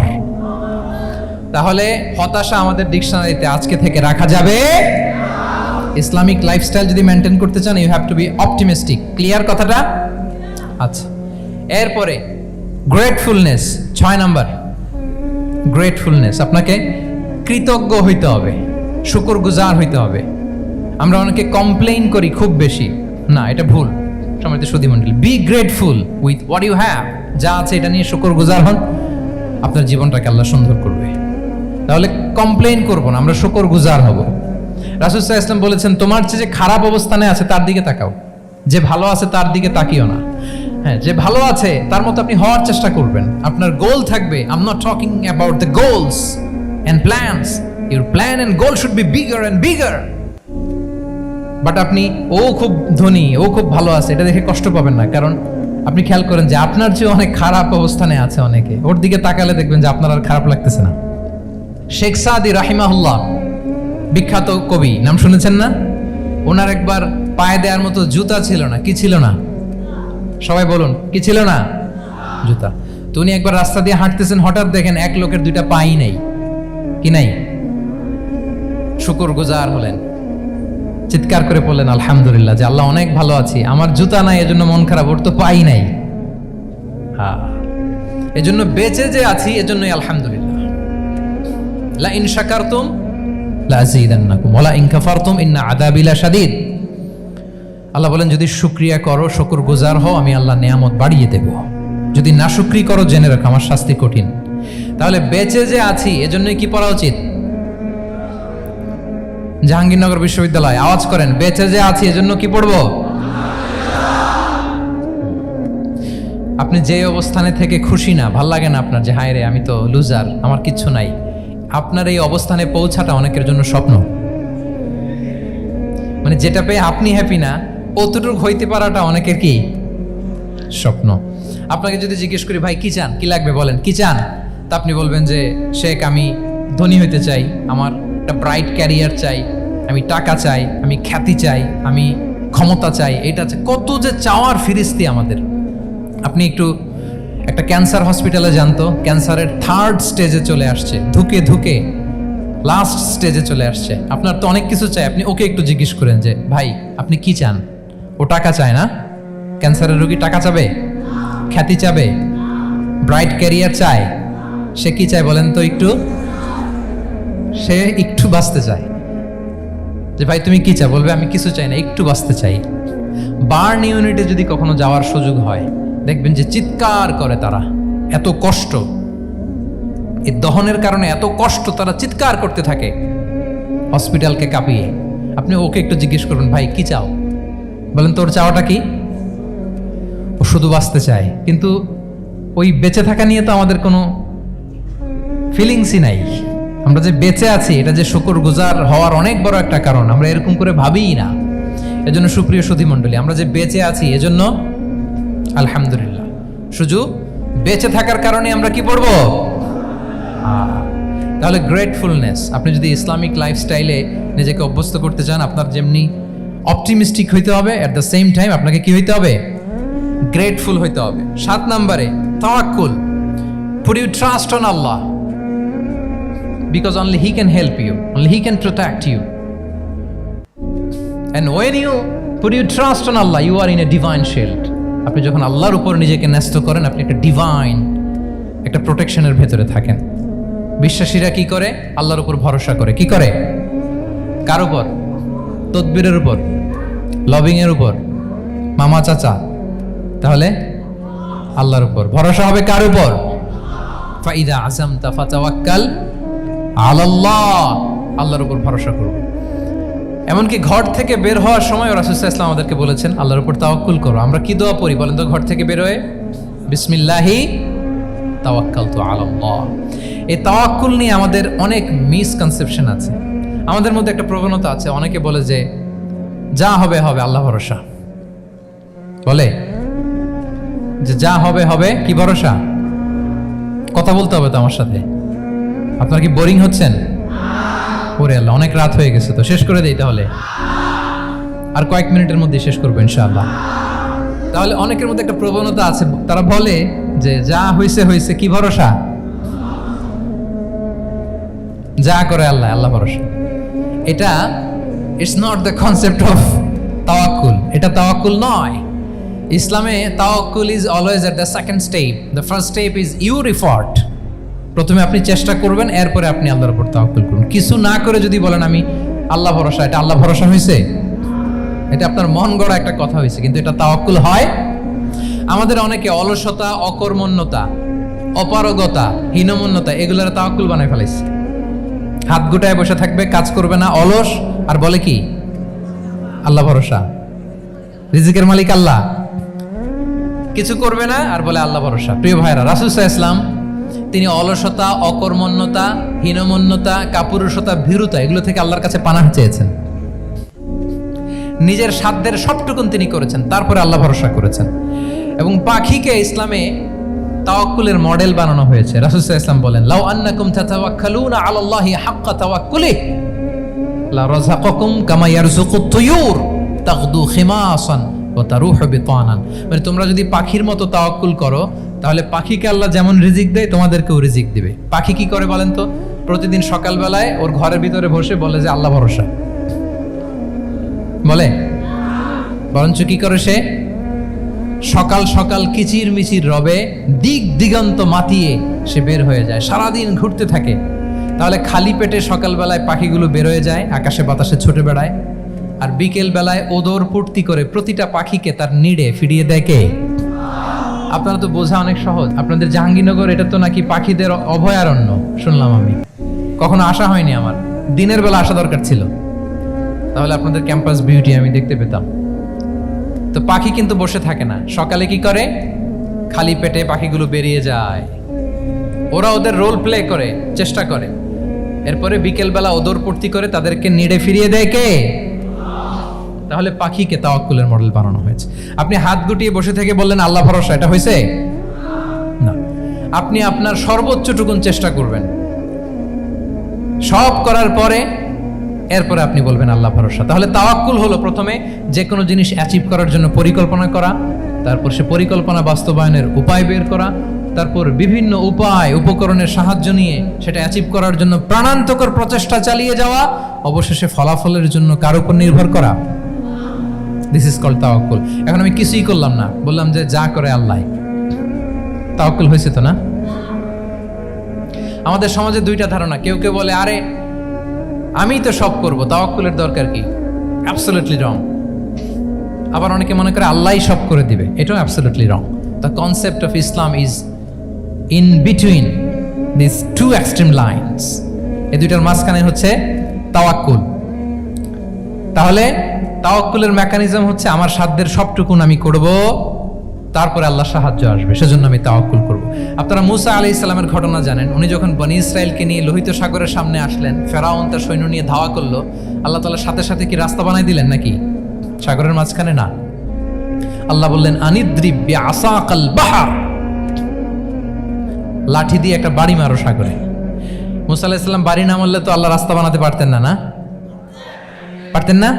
তাহলে হতাশা আমাদের ডিকশনারিতে আজকে থেকে রাখা যাবে। ইসলামিক লাইফস্টাইল যদি মেনটেন করতে চান, you have to be optimistic. Clear কথাটা? আচ্ছা, এরপরে গ্রেটফুলনেস, 6 নাম্বার। গ্রেটফুলনেস, আপনাকে কৃতজ্ঞ হইতে হবে, শুকরগুজার হইতে হবে। আমরা অনেকে কমপ্লেইন করি খুব বেশি, না, এটা ভুল। সম্মানিত সুধী মণ্ডলী, be grateful with what you have. যা আছে এটা নিয়ে শুকরগুজার হন, আপনার জীবনটাকে আল্লাহ সুন্দর করবে। তাহলে কমপ্লেইন করব না, আমরা শুকরগুজার হব। রাসূল সাল্লাল্লাহু আলাইহি ওয়াসাল্লাম বলেছেন, তোমার চেয়ে যে খারাপ অবস্থানে আছে তার দিকে তাকাও, যে ভালো আছে তার দিকে তাকিও না। হ্যাঁ, যে ভালো আছে তার মতো আপনি হওয়ার চেষ্টা করবেন। আপনার গোল থাকবে। I am not talking about the goals and plans, your plan and goal should be bigger and bigger. But আপনি ও খুব ধনী, ও খুব ভালো আছে, এটা দেখে কষ্ট পাবেন না, কারণ আপনি খেয়াল করেন যে আপনার চেয়ে অনেক খারাপ অবস্থানে আছে অনেকে, ওর দিকে তাকালে দেখবেন যে আপনার আর খারাপ লাগতেছে না। শেখ সাদি রাহিমাহুল্লাহ, বিখ্যাত কবি, নাম শুনেছেন না? ওনার একবার পায়ে দেওয়ার মতো জুতা ছিল না। কি ছিল না? সবাই বলুন, কি ছিল না? জুতা। তো উনি একবার রাস্তা দিয়ে হাঁটতেছেন, হঠাৎ দেখেন এক লোকের 2টা পাই নেই। কি নাই? শুকরগুজার হলেন, চিৎকার করে বললেন আলহামদুলিল্লাহ, যে আল্লাহ অনেক ভালো আছি, আমার জুতা নাই এজন্য মন খারাপ, ওর তো পাই নাই। হ্যাঁ, এজন্য বেঁচে যে আছি এজন্যই আলহামদুলিল্লাহ। লা ইন শাকারতুম লা আযীদান্নাকুম ওয়া লা ইন কাফারতুম ইন্না আযাবি লাশাদীদ। আল্লাহ বলেন, যদি শুকরিয়া করো, শুকরগুজার হও, আমি আল্লাহ নিয়ামত বাড়িয়ে দেব। যদি নাশুকরি করো, জেনে রাখো আমার শাস্তি কঠিন। তাহলে বেঁচে যে আছি এজন্যই কি পড়া উচিত? জাহাঙ্গীরনগর বিশ্ববিদ্যালয়, আওয়াজ করেন, বেঁচে যে আছি এজন্য কি পড়বো? আপনি যে অবস্থানে থেকে খুশি না, ভাল লাগে না আপনার, যে হায় রে আমি তো লুজার, আমার কিচ্ছু নাই, আপনার এই অবস্থানে পৌঁছাটা অনেকের জন্য স্বপ্ন। মানে যেটা পেয়ে আপনি হ্যাপি না, অতটুকু হইতে পারাটা অনেকের কি স্বপ্ন। আপনাকে যদি জিজ্ঞেস করি ভাই কি চান, কি লাগবে বলেন, কি চান, তা আপনি বলবেন যে শেখ আমি ধনী হইতে চাই, আমার একটা ব্রাইট ক্যারিয়ার চাই, আমি টাকা চাই, আমি খ্যাতি চাই, আমি ক্ষমতা চাই, এটা চাই। কত যে চাওয়ার ফিরিস্তি আমাদের। আপনি একটু একটা ক্যান্সার হসপিটালে জানতো, ক্যান্সারের 3rd স্টেজে চলে আসছে, ধুকে ধুকে লাস্ট স্টেজে চলে আসছে। আপনার তো অনেক কিছু চাই, আপনি ওকে একটু জিজ্ঞেস করেন যে ভাই আপনি কি চান। ও টাকা চায় না? ক্যান্সারের রোগী টাকা চাবে, খ্যাতি চাবে, ব্রাইট ক্যারিয়ার চায়। সে কি চায় বলেন তো একটু? সে একটু বাঁচতে চায়। যে ভাই তুমি কি চাও, বলবে আমি কিছু চাই না, একটু বাঁচতে চাই। বার্ন ইউনিটে যদি কখনো যাওয়ার সুযোগ হয়, দেখবেন যে চিৎকার করে তারা, এত কষ্ট, এই দহনের কারণে এত কষ্ট, তারা চিৎকার করতে থাকে হসপিটালকে কাঁপিয়ে। আপনি ওকে একটু জিজ্ঞেস করুন ভাই কি চাও, বলেন তোর চাওয়াটা কি? ও শুধু বাঁচতে চায়, কিন্তু ওই বেঁচে থাকা নিয়ে তো আমাদের কোনো ফিলিংসই নাই। আমরা যে বেঁচে আছি এটা যে শুকরগুজার হওয়ার অনেক বড় একটা কারণ, আমরা এরকম করে ভাবিই না। এজন্য সুপ্রিয় সুধী মণ্ডলী, আমরা যে বেঁচে আছি এজন্য আলহামদুলিল্লাহ। শুধু বেঁচে থাকার কারণে আমরা কি পড়বো? তাহলে গ্রেটফুলনেস। আপনি যদি ইসলামিক লাইফস্টাইলে নিজেকে অভ্যস্ত করতে চান, আপনার যেমনি অপটিমিস্টিক হইতে হবে, অ্যাট দ্য সেম টাইম আপনাকে কি হইতে হবে? গ্রেটফুল হইতে হবে। 7 নম্বরে তাওয়াক্কুল। Put your trust on Allah because only He can help you, only He can protect you. And when you put your trust on Allah, you are in a divine shield. আপনি যখন আল্লাহর উপর নিজেকে ন্যস্ত করেন, আপনি একটা ডিভাইন, একটা প্রোটেকশনের ভেতরে থাকেন। বিশ্বাসীরা কি করে? আল্লাহর উপর ভরসা করে। কি করে? কার উপর? তদবিরের উপর, লবিং এর উপর, মামা চাচা। তাহলে আল্লাহর উপর ভরসা হবে। কার উপর? ফাইদা আযামতা ফাতাওয়াক্কাল আলাল্লাহ। আল্লাহর উপর ভরসা করো। এমনকি ঘর থেকে বের হওয়ার সময় রাসূল সাল্লাল্লাহু আলাইহি ওয়াসাল্লাম আমাদেরকে বলেছেন আল্লাহর উপর তাওয়াক্কুল করো। আমরা কি দোয়া পড়ি বলেন তো ঘর থেকে বের হয়ে? বিসমিল্লাহি তাওয়াক্কালতু আলাল্লাহ। এই তাওয়াক্কুল নিয়ে আমাদের অনেক মিসকনসেপশন আছে। আমাদের মধ্যে একটা প্রবণতা আছে, অনেকে বলে যে যা হবে হবে, আল্লাহ ভরসা। বলে যে যা হবে হবে, কি ভরসা? কথা বলতে হবে তো আমার সাথে। আপনার কি বোরিং হচ্ছেন? ওরে আল্লাহ, অনেক রাত হয়ে গেছে, তো শেষ করে দেই তাহলে। আর কয়েক মিনিটের মধ্যে শেষ করবো ইনশাআল্লাহ। তাহলে অনেকের মধ্যে একটা প্রবণতা আছে, তারা বলে যে যা হয়েছে হয়েছে, কি ভরসা? যা করে আল্লাহ, আল্লাহ ভরসা। এটা it's not the concept of তাওয়াক্কুল। এটা তাওয়াক্কুল নয়। ইসলামে তাওয়াক্কুল is always at the second step. The first step is your effort. প্রথমে আপনি চেষ্টা করবেন, এরপরে আপনি আল্লাহর উপর তাওয়াক্কুল করুন। কিছু না করে যদি বলেন আমি আল্লাহ ভরসা, এটা আল্লাহ ভরসা হয়েছে? এটা আপনার মন গড়া একটা কথা হয়েছে, কিন্তু এটা তাওয়াক্কুল হয়? আমাদের অনেকে অলসতা, অকর্মণ্যতা, অপারগতা, হীনমন্যতা এগুলোর তাওয়াক্কুল বানায় ফেলাইছে। হাত গুটায় বসে থাকবে, কাজ করবে না, অলস, আর বলে কি আল্লাহ ভরসা। রিজিকের মালিক আল্লাহ, কিছু করবে না আর বলে আল্লাহ ভরসা। প্রিয় ভাইরা, রাসূল সাল্লাল্লাহু আলাইহি ওয়াসাল্লাম তিনি অলসতা, অকর্মণ্যতা, হীনমন্যতা, কাপুরুষতা, ভীরুতা এগুলো থেকে আল্লাহর কাছে পানাহ চেয়েছেন। নিজের সাধ্যের সবটুকুন তিনি করেছেন, তারপরে আল্লাহ ভরসা করেছেন। এবং পাখিকে ইসলামে তাওয়াক্কুলের মডেল বানানো হয়েছে। রাসূল সাল্লাল্লাহু আলাইহি ওয়াসাল্লাম বলেন লাউ আন্নাকুম তাতাওয়াক্কালুনা আলাল্লাহি হাক্কা তাওয়াক্কুলি লা রাযাকাকুম কামা ইয়ারযুকুত তুয়ুর তাগদু খিমাসান ওয়া তারুহু বিতানান। মানে তোমরা যদি পাখির মতো তাওয়াক্কুল করো, তাহলে পাখিকে আল্লাহ যেমন রিজিক দেয় তোমাদেরকেও রিজিক দিবে। পাখি কি করে বলেন তো? প্রতিদিন সকালবেলায় ওর ঘরের ভিতরে বসে বলে যে আল্লাহ ভরসা। বলে? বরঞ্চ কি করে সে? সকাল সকাল কিচির মিচির রবে, দিক দিগন্ত মাতিয়ে সে বের হয়ে যায়, সারাদিন ঘুরতে থাকে। তাহলে খালি পেটে সকালবেলায় পাখিগুলো বের হয়ে যায়, আকাশে বাতাসে ছুটে বেড়ায়, আর বিকেল বেলায় ওদর পূর্তি করে প্রতিটা পাখিকে তার নিড়ে ফিরিয়ে দেয় কে? আপনারা তো বোঝা অনেক সহজ। আপনাদের জাহাঙ্গীরনগর এটা তো নাকি পাখিদের অভয়ারণ্য শুনলাম আমি, কখনো আসা হয়নি আমার, দিনের বেলা আসা দরকার ছিল, তাহলে আপনাদের ক্যাম্পাস বিউটি আমি দেখতে পেতাম। তো পাখি কিন্তু বসে থাকে না, সকালে কি করে? খালি পেটে পাখিগুলো বেরিয়ে যায়, ওরা ওদের রোল প্লে করে, চেষ্টা করে। এরপরে বিকেলবেলা ওদর পূর্তি করে তাদেরকে নিড়ে ফিরিয়ে দেয় কে? তাহলে পাখিকে তাওয়াক্কুলের মডেল বানানো হয়েছে। আপনি হাত গুটিয়ে বসে থেকে বললেন আল্লাহ ভরসা, এটা হয়েছে না। আপনি আপনার সর্বোচ্চটুকুন চেষ্টা করবেন, সব করার পরে এরপরে আপনি বলবেন আল্লাহ ভরসা। তাহলে তাওয়াক্কুল হলো প্রথমে যে কোনো জিনিস অ্যাচিভ করার জন্য পরিকল্পনা করা, তারপর সে পরিকল্পনা বাস্তবায়নের উপায় বের করা, তারপর বিভিন্ন উপায় উপকরণের সাহায্য নিয়ে সেটা অ্যাচিভ করার জন্য প্রাণান্তকর প্রচেষ্টা চালিয়ে যাওয়া, অবশেষে ফলাফলের জন্য কার উপর নির্ভর করা। দিস ইজ কল্ড তাওয়াক্কুল। এখন আমি কিছুই করলাম না, বললাম যে যা করে আল্লাহ, তাওয়াক্কুল হয়েছে তো না? আমাদের সমাজে দুইটা ধারণা, কেউ কেউ বলে আরে আমি তো সব করব, তাওয়াক্কুলের দরকার কি? Absolutely wrong. আবার অনেকে মনে করে আল্লাহই সব করে দিবে, এটাও absolutely wrong. The concept of Islam is in between this two extreme lines. এই দুইটার মাঝখানে হচ্ছে তাওয়াক্কুল। তাহলে তাওয়াক্কুলের মেকানিজম হচ্ছে আমার সাধ্যের সবটুকুন আমি করব, তারপরে আল্লাহ সাহায্য আসবে, সেজন্য আমি তাওয়াক্কুল করব। আপনারা মুসা আলাইহিস সালামের ঘটনা জানেন। উনি যখন বনি ইসরায়েলকে নিয়ে লোহিত সাগরের সামনে আসলেন, ফেরাউন তার সৈন্য নিয়ে ধাওয়া করলো, আল্লাহ তাআলা সাথে সাথে কি রাস্তা বানাই দিলেন নাকি? সাগরের মাঝখানে না। আল্লাহ বললেন আনিদ্রিব বিআসাকাল বাহর, লাঠি দিয়ে একটা বাড়ি মারো সাগরে। মুসা আলাইহিস সালাম বাড়ি না মারলে তো আল্লাহ রাস্তা বানাতে পারতেন না, না পারতেন না?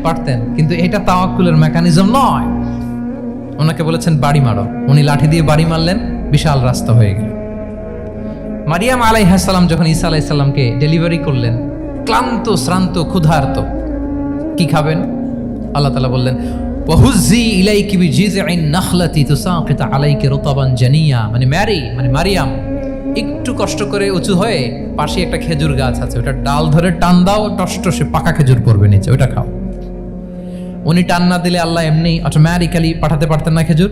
পারতেন, কিন্তু এটা তাওয়াক্কুলের মেকানিজম নয়। ওনাকে বলেছেন বাড়ি মারো, উনি লাঠি দিয়ে বাড়ি মারলেন, বিশাল রাস্তা হয়ে গেল। মারিয়াম আলাইহিস সালাম যখন ঈসা আলাইহিস সালামকে ডেলিভারি করলেন, ক্লান্ত শ্রান্ত ক্ষুধার্ত, কি খাবেন? আল্লাহ তাআলা বললেন ওয়াহুজ্জি ইলাইকি বিজিযইন নাখলাতি তুসাকিত আলাইকি রুতাবান জানিয়া, মানে মারিয়াম একটু কষ্ট করে উঁচু হয়ে পাশে একটা খেজুর গাছ আছে, ওটা ডাল ধরে টান দাও, টসটসে পাকা খেজুর পড়বে নিচে, ওটা খাও। উনি টান না দিলে আল্লাহ এমনি অটোমেটিক্যালি পাঠাতে পারতেন না খেজুর?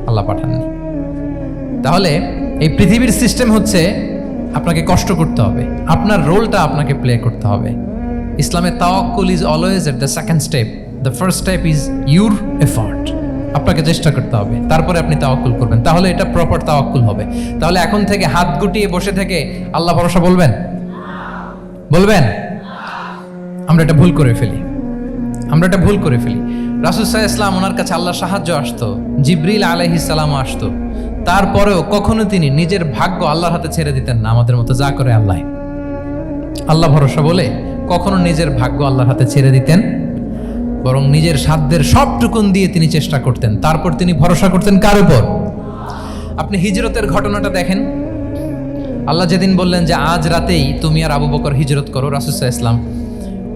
আল্লাহ পাঠাননি। তাহলে এই পৃথিবীর সিস্টেম হচ্ছে আপনাকে কষ্ট করতে হবে, আপনার রোলটা আপনাকে প্লে করতে হবে। ইসলামে তাওয়াক্কুল is always at the second step, the first step is your effort. আপনাকে চেষ্টা করতে হবে, তারপরে আপনি তাওয়াক্কুল করবেন, তাহলে এটা প্রপার তাওয়াক্কুল হবে। তাহলে এখন থেকে হাত গুটিয়ে বসে থেকে আল্লাহ ভরসা বলবেন? আমরা এটা ভুল করে ফেলি। রাসূল সাল্লাল্লাহু আলাইহি ওয়াসাল্লাম, ওনার কাছে আল্লাহর সাহায্য আসতো, জিবরিল আলাইহিস সালাম আসতো, তারপরেও কখনো তিনি নিজের ভাগ্য আল্লাহর হাতে ছেড়ে দিতেন না। আমাদের মতো যা করে আল্লাহ ভরসা বলে কখনো নিজের ভাগ্য আল্লাহর হাতে ছেড়ে দিতেন, বরং নিজের সাধ্যের সবটুকুন দিয়ে তিনি চেষ্টা করতেন। তারপর তিনি ভরসা করতেন কার উপর? আপনি হিজরতের ঘটনাটা দেখেন। আল্লাহ যেদিন বললেন যে আজ রাতেই তুমি আর আবু বকর হিজরত করো, রাসূল সাল্লাল্লাহু আলাইহি ওয়াসাল্লাম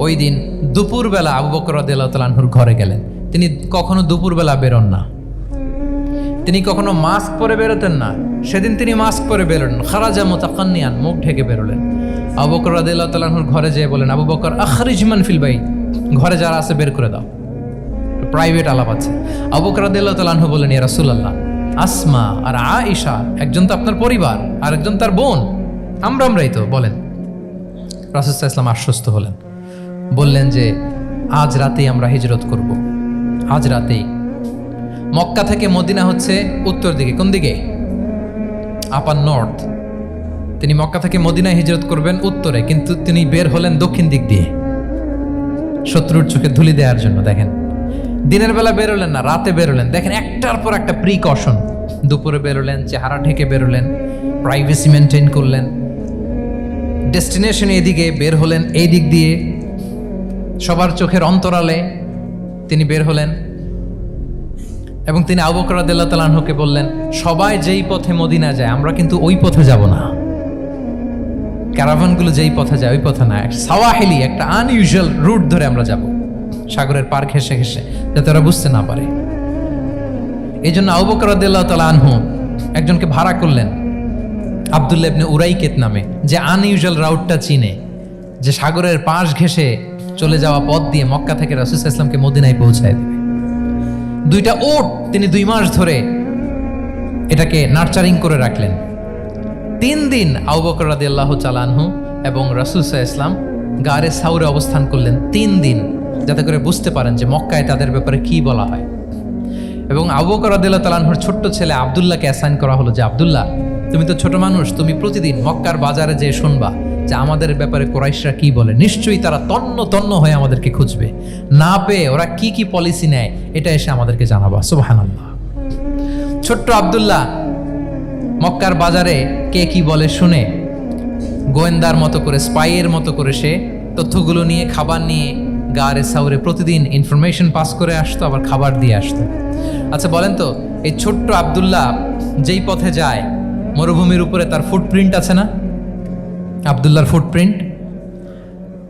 ওই দিন দুপুরবেলা আবু বকর রাদিয়াল্লাহু তাআলা আনহুর ঘরে গেলেন। তিনি কখনো দুপুরবেলা বেরোন না, তিনি কখনো মাস্ক পরে বেরোতেন না। সেদিন তিনি মাস্ক পরে বেরোলেন, খারাজা মুতাকান্নিয়ান, মুখ ঢেকে বেরোলেন। আবু বকর রাদিয়াল্লাহু তাআলা আনহুর ঘরে যেয়ে বলেন, আবু বকর আখরিজ মান ফিল বাইত, ঘরে যারা আছে বের করে দাও, প্রাইভেট আলাপ আছে। আবু বকর রাদিয়াল্লাহু তাআলা আনহু বলেন, ইয়া রাসূলুল্লাহ, আসমা আর আয়েশা একজন তো আপনার পরিবার আর একজন তার বোন, আমরাই তো, বলেন। রাসূল সাল্লাল্লাহু আলাইহি ওয়াসাল্লাম আশ্বস্ত হলেন, বললেন যে আজ রাতেই আমরা হিজরত করব। আজ রাতেই। মক্কা থেকে মদিনা হচ্ছে উত্তর দিকে, কোন দিকে? আপার নর্থ। তিনি মক্কা থেকে মদিনায় হিজরত করবেন উত্তরে, কিন্তু তিনি বের হলেন দক্ষিণ দিক দিয়ে, শত্রুর চোখে ধুলি দেওয়ার জন্য। দেখেন, দিনের বেলা বেরোলেন না, রাতে বেরোলেন। দেখেন, একটার পর একটা প্রিকশন। দুপুরে বেরোলেন, চেহারা ঢেকে বেরোলেন, প্রাইভেসি মেনটেন করলেন। ডেস্টিনেশন এদিকে, বের হলেন এই দিক দিয়ে, সবার চোখের অন্তরালে তিনি বের হলেন। এবং তিনি আবু বকর রাদিয়াল্লাহু তাআলা আনহুকে বললেন, সবাই যেই পথে মদিনা যায় আমরা কিন্তু ওই পথে যাব না, ক্যারাভানগুলো যেই পথে যায় ওই পথে না, সাওয়াহিলি একটা আনইউজুয়াল রুট ধরে আমরা যাব, সাগরের পার ঘেঁষে ঘেঁষে, যাতে ওরা বুঝতে না পারে। এই জন্য আবু বকর রাদিয়াল্লাহু তাআলা আনহু একজনকে ভাড়া করলেন, আব্দুল্লাহ ইবনে উরাইকেত নামে, যে আনইউজুয়াল রাউটটা চিনে, যে সাগরের পাশ ঘেঁষে চলে যাওয়া পথ দিয়ে মক্কা থেকে রাসূল সাল্লাল্লাহু আলাইহি ওয়াসাল্লামকে মদিনায় পৌঁছায় দেবে। 2টা ওট তিনি 2 মাস ধরে এটাকে নার্চারিং করে রাখলেন। 3 দিন আবু বকর রাদিয়াল্লাহু তাআলা আনহু এবং রাসূল সাল্লাল্লাহু আলাইহি ওয়াসাল্লাম গারে সাউরে অবস্থান করলেন 3 দিন, যাতে করে বুঝতে পারেন যে মক্কায় তাদের ব্যাপারে কি বলা হয়। এবং আবু বকর রাদিয়াল্লাহু তাআলা আনহুর ছোট্ট ছেলে আব্দুল্লাহকে অ্যাসাইন করা হলো যে আব্দুল্লাহ তুমি তো ছোট মানুষ, তুমি প্রতিদিন মক্কার বাজারে যেয়ে শুনবা যে আমাদের ব্যাপারে কুরাইশরা কি বলে। নিশ্চয়ই তারা তন্ন তন্ন হয়ে আমাদেরকে খুঁজবে, না পেয়ে ওরা কি কি পলিসি নেয় এটা এসে আমাদেরকে জানাবা। সুবহানাল্লাহ। ছোট্ট আব্দুল্লাহ মক্কার বাজারে কে কি বলে শুনে গোয়েন্দার মতো করে, স্পাইয়ের মতো করে সে তথ্যগুলো নিয়ে, খাবার নিয়ে গারে সাউরে প্রতিদিন ইনফরমেশন পাস করে আসতো, আবার খাবার দিয়ে আসতো। আচ্ছা বলেন তো, এই ছোট্ট আব্দুল্লাহ যেই পথে যায়, মরুভূমির উপরে তার ফুটপ্রিন্ট আছে না, আব্দুল্লাহর ফুটপ্রিন্ট।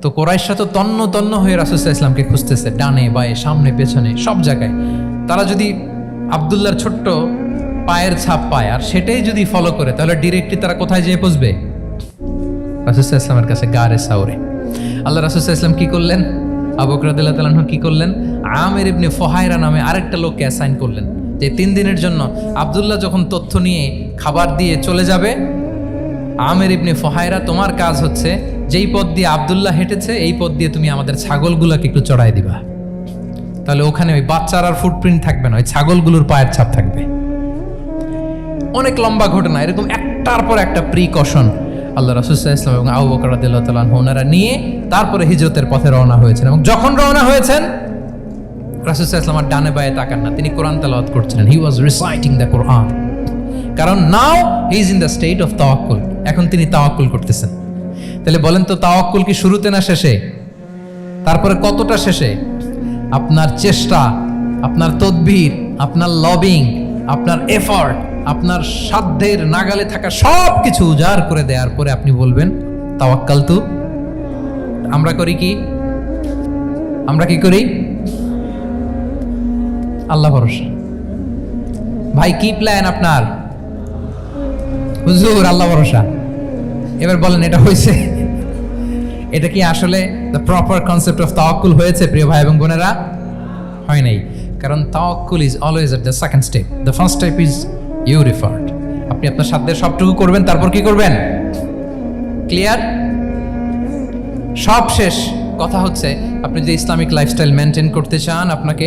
তো কোরাইশরা তো তন্ন তন্ন হয়ে রাসূল সাল্লাল্লাহু আলাইহি ওয়াসাল্লামকে খুঁজতেছে, ডানে বায়ে সামনে পেছনে সব জায়গায়। তারা যদি আব্দুল্লাহর ছোট্ট পায়ের ছাপ পায় আর সেটাই যদি ফলো করে, তাহলে ডিরেক্টলি তারা কোথায় যেয়ে পৌঁছবে? রাসূল সাল্লাল্লাহু আলাইহি ওয়াসাল্লামের কাছে, গারে সাউরে। আল্লাহ রাসূল সাল্লাল্লাহু আলাইহি ওয়াসাল্লাম কি করলেন? আবু বকর রাদিয়াল্লাহু তাআলা আনহু কি করলেন? আমির ইবনে ফুহায়রা নামে আরেকটা লোককে অ্যাসাইন করলেন যে 3 দিনের জন্য আব্দুল্লাহ যখন তথ্য নিয়ে খাবার দিয়ে চলে যাবে, আমির ইবনে ফুহায়রা, তোমার কাজ হচ্ছে যেই পথ দিয়ে আব্দুল্লাহ হেঁটেছে এই পথ দিয়ে তুমি আমাদের ছাগলগুলোকে একটু চড়াই দিবা। তাহলে ওখানে ওই বাচ্চার আর ফুটপ্রিন্ট থাকবে না, ওই ছাগলগুলোর পায়ের ছাপ থাকবে। অনেক লম্বা ঘটনা, এরকম একটার পর একটা প্রিকশন আল্লাহ রাসূল সাল্লাল্লাহু আলাইহি ওয়াসাল্লাম এবং আবু বকর রাদিয়াল্লাহু তাআলা আনহু ওনারা নিয়ে তারপরে হিজরতের পথে রওনা হয়েছেন। এবং যখন রওনা হয়েছেন, রাসূল সাল্লাল্লাহু আলাইহি ওয়াসাল্লাম ডানে বায়ে তাকান না, তিনি কোরআন তেলাওয়াত করছিলেন। হি ওয়াজ রিসাইটিং দ্য কোরআন, কারণ now he is in the state of তাওয়াক্কুল। এখন তিনি তাওয়াক্কুল করতেছেন। তাহলে বলেন তো, তাওয়াক্কুল কি শুরুতে না শেষে? তারপরে কতটা শেষে? আপনার চেষ্টা, আপনার তদবির, আপনার লবিং, আপনার এফর্ট, আপনার সাধ্যের নাগালে থাকা সব কিছু উজাড় করে দেওয়ার পরে আপনি বলবেন তাওয়াক্কালতু। আমরা করি কি? আমরা কি করি? আল্লাহ ভরসা। ভাই কি প্ল্যান আপনার? হুজুর আল্লাহ ভরসা। এবার বলেন, এটা হয়েছে? এটা কি আসলে দ্য প্রপার কনসেপ্ট অফ তাওয়াক্কুল হয়েছে প্রিয় ভাই এবং বোনেরা? হয় নাই। কারণ তাওয়াক্কুল is always at the second step. The first step is your effort. আপনি আপনার সাধ্যের সবটুকু করবেন, তারপর কি করবেন? ক্লিয়ার? সব শেষ। কথা হচ্ছে, আপনি যদি ইসলামিক লাইফস্টাইল মেনটেন করতে চান, আপনাকে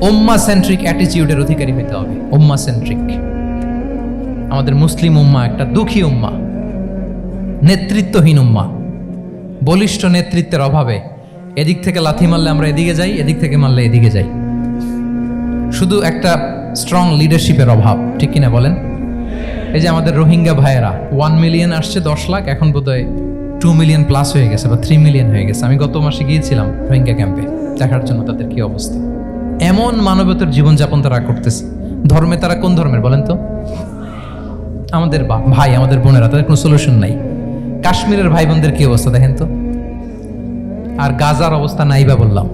উম্মাহ সেন্ট্রিক অ্যাটিটিউডের অধিকারী হতে হবে। উম্মাহ সেন্ট্রিক। আমাদের মুসলিম উম্মাহ একটা দুঃখী উম্মাহ, নেতৃত্বহীন উম্মাহ। বলিষ্ঠ নেতৃত্বের অভাবে এদিক থেকে লাথি মারলে আমরা এদিকে যাই, এদিক থেকে মারলে এদিকে যাই। শুধু একটা স্ট্রং লিডারশিপের অভাব, ঠিক কিনা বলেন? এই যে আমাদের রোহিঙ্গা ভাইয়েরা 1 মিলিয়ন আসছে, 10 লাখ, এখন বোধহয় 2 মিলিয়ন প্লাস হয়ে গেছে বা 3 মিলিয়ন হয়ে গেছে। আমি গত মাসে গিয়েছিলাম রোহিঙ্গা ক্যাম্পে দেখার জন্য তাদের কি অবস্থা। এমন মানবতার জীবনযাপন তারা করতেছে। ধর্মে তারা কোন ধর্মের বলেন তো? আমাদের ভাই, আমাদের বোনেরা, তাদের কোনো সলিউশন নাই। কাশ্মীরের ভাই বোনদের কি অবস্থা দেখেন তো। আর গাজার অবস্থা নাই বা বললাম।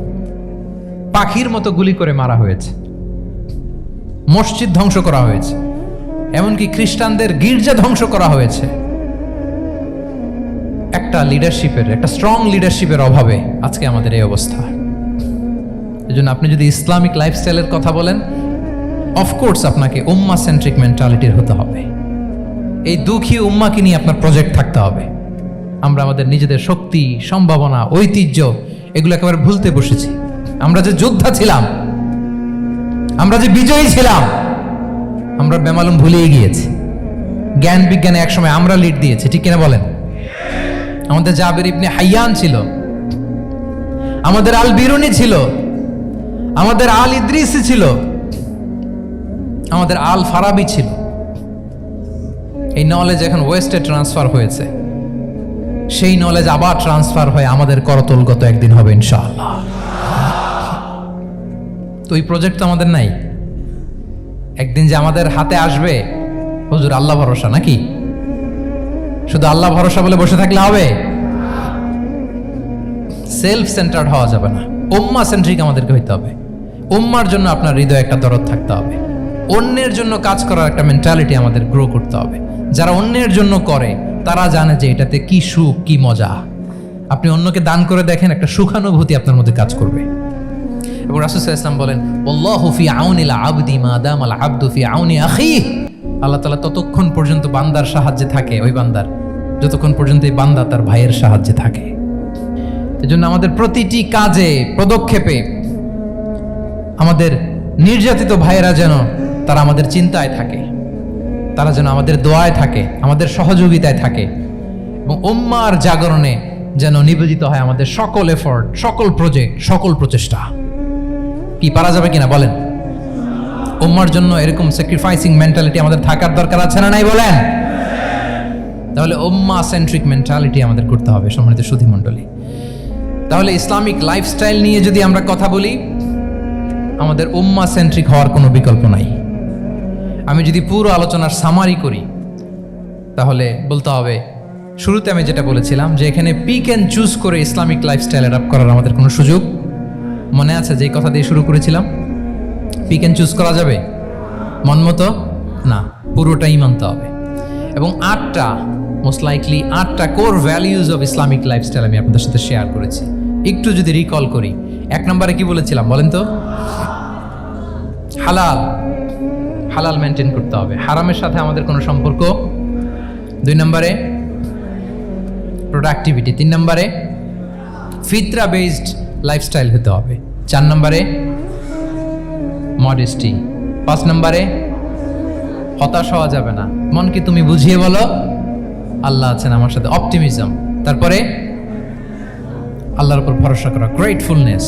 পাখির মতো গুলি করে মারা হয়েছে, মসজিদ ধ্বংস করা হয়েছে, এমনকি খ্রিস্টানদের গির্জা ধ্বংস করা হয়েছে। একটা লিডারশিপের, একটা স্ট্রং লিডারশিপের অভাবে আজকে আমাদের এই অবস্থা। এজন্য আপনি যদি ইসলামিক লাইফস্টাইলের কথা বলেন, অফকোর্স আপনাকে উম্মাহ সেন্ট্রিক মেন্টালিটির হতে হবে। এই দুঃখী উম্মাকে নিয়ে আপনার প্রজেক্ট থাকতে হবে। আমরা আমাদের নিজেদের শক্তি, সম্ভাবনা, ঐতিহ্য এগুলো একেবারে ভুলতে বসেছি। আমরা যে যোদ্ধা ছিলাম, আমরা যে বিজয়ী ছিলাম, আমরা বেমালুম ভুলিয়ে গিয়েছি। জ্ঞান বিজ্ঞানে একসময় আমরা লিড দিয়েছি, ঠিক কিনা বলেন? আমাদের জাবির ইবনে হাইয়ান ছিল, আমাদের আল বিরুনি ছিল, আমাদের আল ইদ্রিসি ছিল, আমাদের আল ফারাবি ছিল। এই নলেজ এখন ওয়েস্টে ট্রান্সফার হয়েছে, সেই নলেজ আবার ট্রান্সফার হয়ে আমাদের করতলগত একদিন হবে ইনশাআল্লাহ। তো এই প্রজেক্ট তো আমাদের নাই। একদিন যে আমাদের হাতে আসবে, হুজুর আল্লাহ ভরসা নাকি? শুধু আল্লাহ ভরসা বলে বসে থাকলে হবে? সেলফ সেন্টার্ড হওয়া যাবে না, উম্মাহ সেন্ট্রিক আমাদেরকে হইতে হবে। উম্মার জন্য আপনার হৃদয়ে একটা দরদ থাকতে হবে। অন্যের জন্য কাজ করার একটা মেন্টালিটি আমাদের গ্রো করতে হবে। যারা অন্যের জন্য করে তারা জানে যে এটাতে কি সুখ, কি মজা। আপনি অন্যকে দান করে দেখেন, একটা সুখানুভূতি আপনার মধ্যে কাজ করবে। এবং রাসূল সাল্লাল্লাহু আলাইহি ওয়াসাল্লাম বলেন, আল্লাহু ফি আউনিল আবদি মা দামাল আবদু ফি আউনি আখিহি। আল্লাহ তাআলা ততক্ষণ পর্যন্ত বান্দার সাহায্যে থাকে, ওই বান্দার, যতক্ষণ পর্যন্ত এই বান্দা তার ভাইয়ের সাহায্যে থাকে। এজন্য আমাদের প্রতিটি কাজে, পদক্ষেপে আমাদের নির্যাতিত ভাইয়েরা যেন তারা আমাদের চিন্তায় থাকে। তারা যেন আমাদের দোয়ায় থাকে, আমাদের সহযোগিতায় থাকে, এবং উম্মার জাগরণে যেন নিবেদিত হয় আমাদের সকল এফোর্ট, সকল প্রজেক্ট, সকল প্রচেষ্টা। কি পারা যাবে কিনা বলেন? উম্মার জন্য এরকম স্যাক্রিফাইসিং মেন্টালিটি আমাদের থাকার দরকার আছে না নাই বলেন? তাহলে উম্মা সেন্ট্রিক মেন্টালিটি আমাদের করতে হবে সম্মানিত সুধী মণ্ডলী। তাহলে ইসলামিক লাইফস্টাইল নিয়ে যদি আমরা কথা বলি, আমাদের উম্মা সেন্ট্রিক হওয়ার কোনো বিকল্প নাই। আমি যদি পুরো আলোচনার সামারি করি তাহলে বলতে হবে, শুরুতে আমি যেটা বলেছিলাম যে এখানে পিক অ্যান্ড চুজ করে ইসলামিক লাইফস্টাইল অ্যাডাপ্ট করার আমাদের কোনো সুযোগ মনে আছে? যেই কথা দিয়ে শুরু করেছিলাম, পিক অ্যান্ড চুজ করা যাবে মন মতো না, পুরোটাই মানতে হবে। এবং মোস্ট লাইকলি 8টা core values of Islamic lifestyle আমি আপনাদের সাথে শেয়ার করেছি। একটু যদি রিকল করি, 1 নম্বরে কি বলেছিলাম বলেন তো? হালাল মেনটেন করতে হবে, হারামের সাথে আমাদের কোনো সম্পর্ক। 2 নম্বরে প্রোডাক্টিভিটি। 3 নম্বরে ফিতরা বেসড লাইফস্টাইল হতে হবে। 4 নম্বরে মডেস্টি। 5 নম্বরে হতাশ হওয়া যাবে না, মনকে তুমি বুঝিয়ে বলো আল্লাহ আছেন আমার সাথে, অপটিমিজম। তারপরে আল্লাহর উপর ভরসা করা, গ্রেটফুলনেস।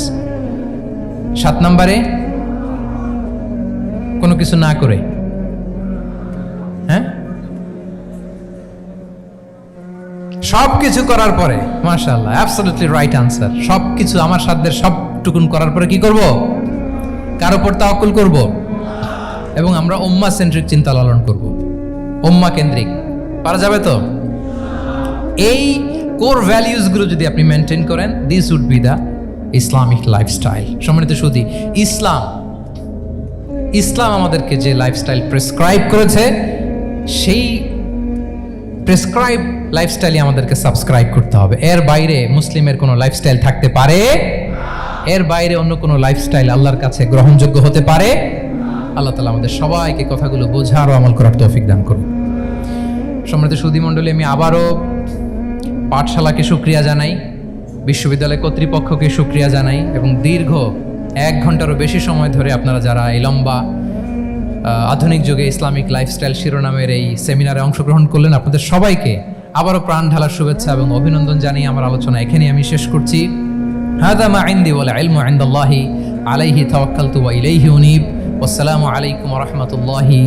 7 নম্বরে কোনো কিছু না করে, হ্যাঁ, সব কিছু করার পরে, মাশাআল্লাহ, অ্যাবসলিউটলি রাইট আনসার। সব কিছু আমার সাধ্যের সবটুকুন করার পরে কি করব? কার উপর তাওয়াক্কুল করব, এবং আমরা উম্মাহ সেন্ট্রিক চিন্তা লালন করব, উম্মাহ কেন্দ্রিক। পারা যাবে তো? এই কোর ভ্যালিউজগুলো যদি আপনি মেনটেন করেন, this would be the Islamic lifestyle. সম্মানিত সুধী, ইসলাম আমাদেরকে যে লাইফস্টাইল প্রেসক্রাইব করেছে, সেই প্রেসক্রাইব লাইফস্টাইলই আমাদেরকে সাবস্ক্রাইব করতে হবে। এর বাইরে মুসলিমের কোনো লাইফস্টাইল থাকতে পারে? এর বাইরে অন্য কোনো লাইফস্টাইল আল্লাহর কাছে গ্রহণযোগ্য হতে পারে? আল্লাহ তাআলা আমাদের সবাইকে কথাগুলো বোঝার ও আমল করার তৌফিক দান করুন। সম্মানিত সুধী মণ্ডলী, আমি আবারও পাঠশালাকে শুকরিয়া জানাই, বিশ্ববিদ্যালয় কর্তৃপক্ষকে শুকরিয়া জানাই, এবং দীর্ঘ 1 ঘন্টারও বেশি সময় ধরে আপনারা যারা এই লম্বা আধুনিক যুগে ইসলামিক লাইফস্টাইল শিরোনামের এই সেমিনারে অংশগ্রহণ করলেন, আপনাদের সবাইকে আবারও প্রাণ ঢালার শুভেচ্ছা এবং অভিনন্দন জানিয়ে আমার আলোচনা এখানেই আমি শেষ করছি। হাদা মা ইনদি ওয়াল ইলমু ইনদাল্লাহি আলাইহি তাওয়াক্কালতু ওয়া ইলাইহি উনীব। ওয়াসসালামু আলাইকুম ওয়া রাহমাতুল্লাহি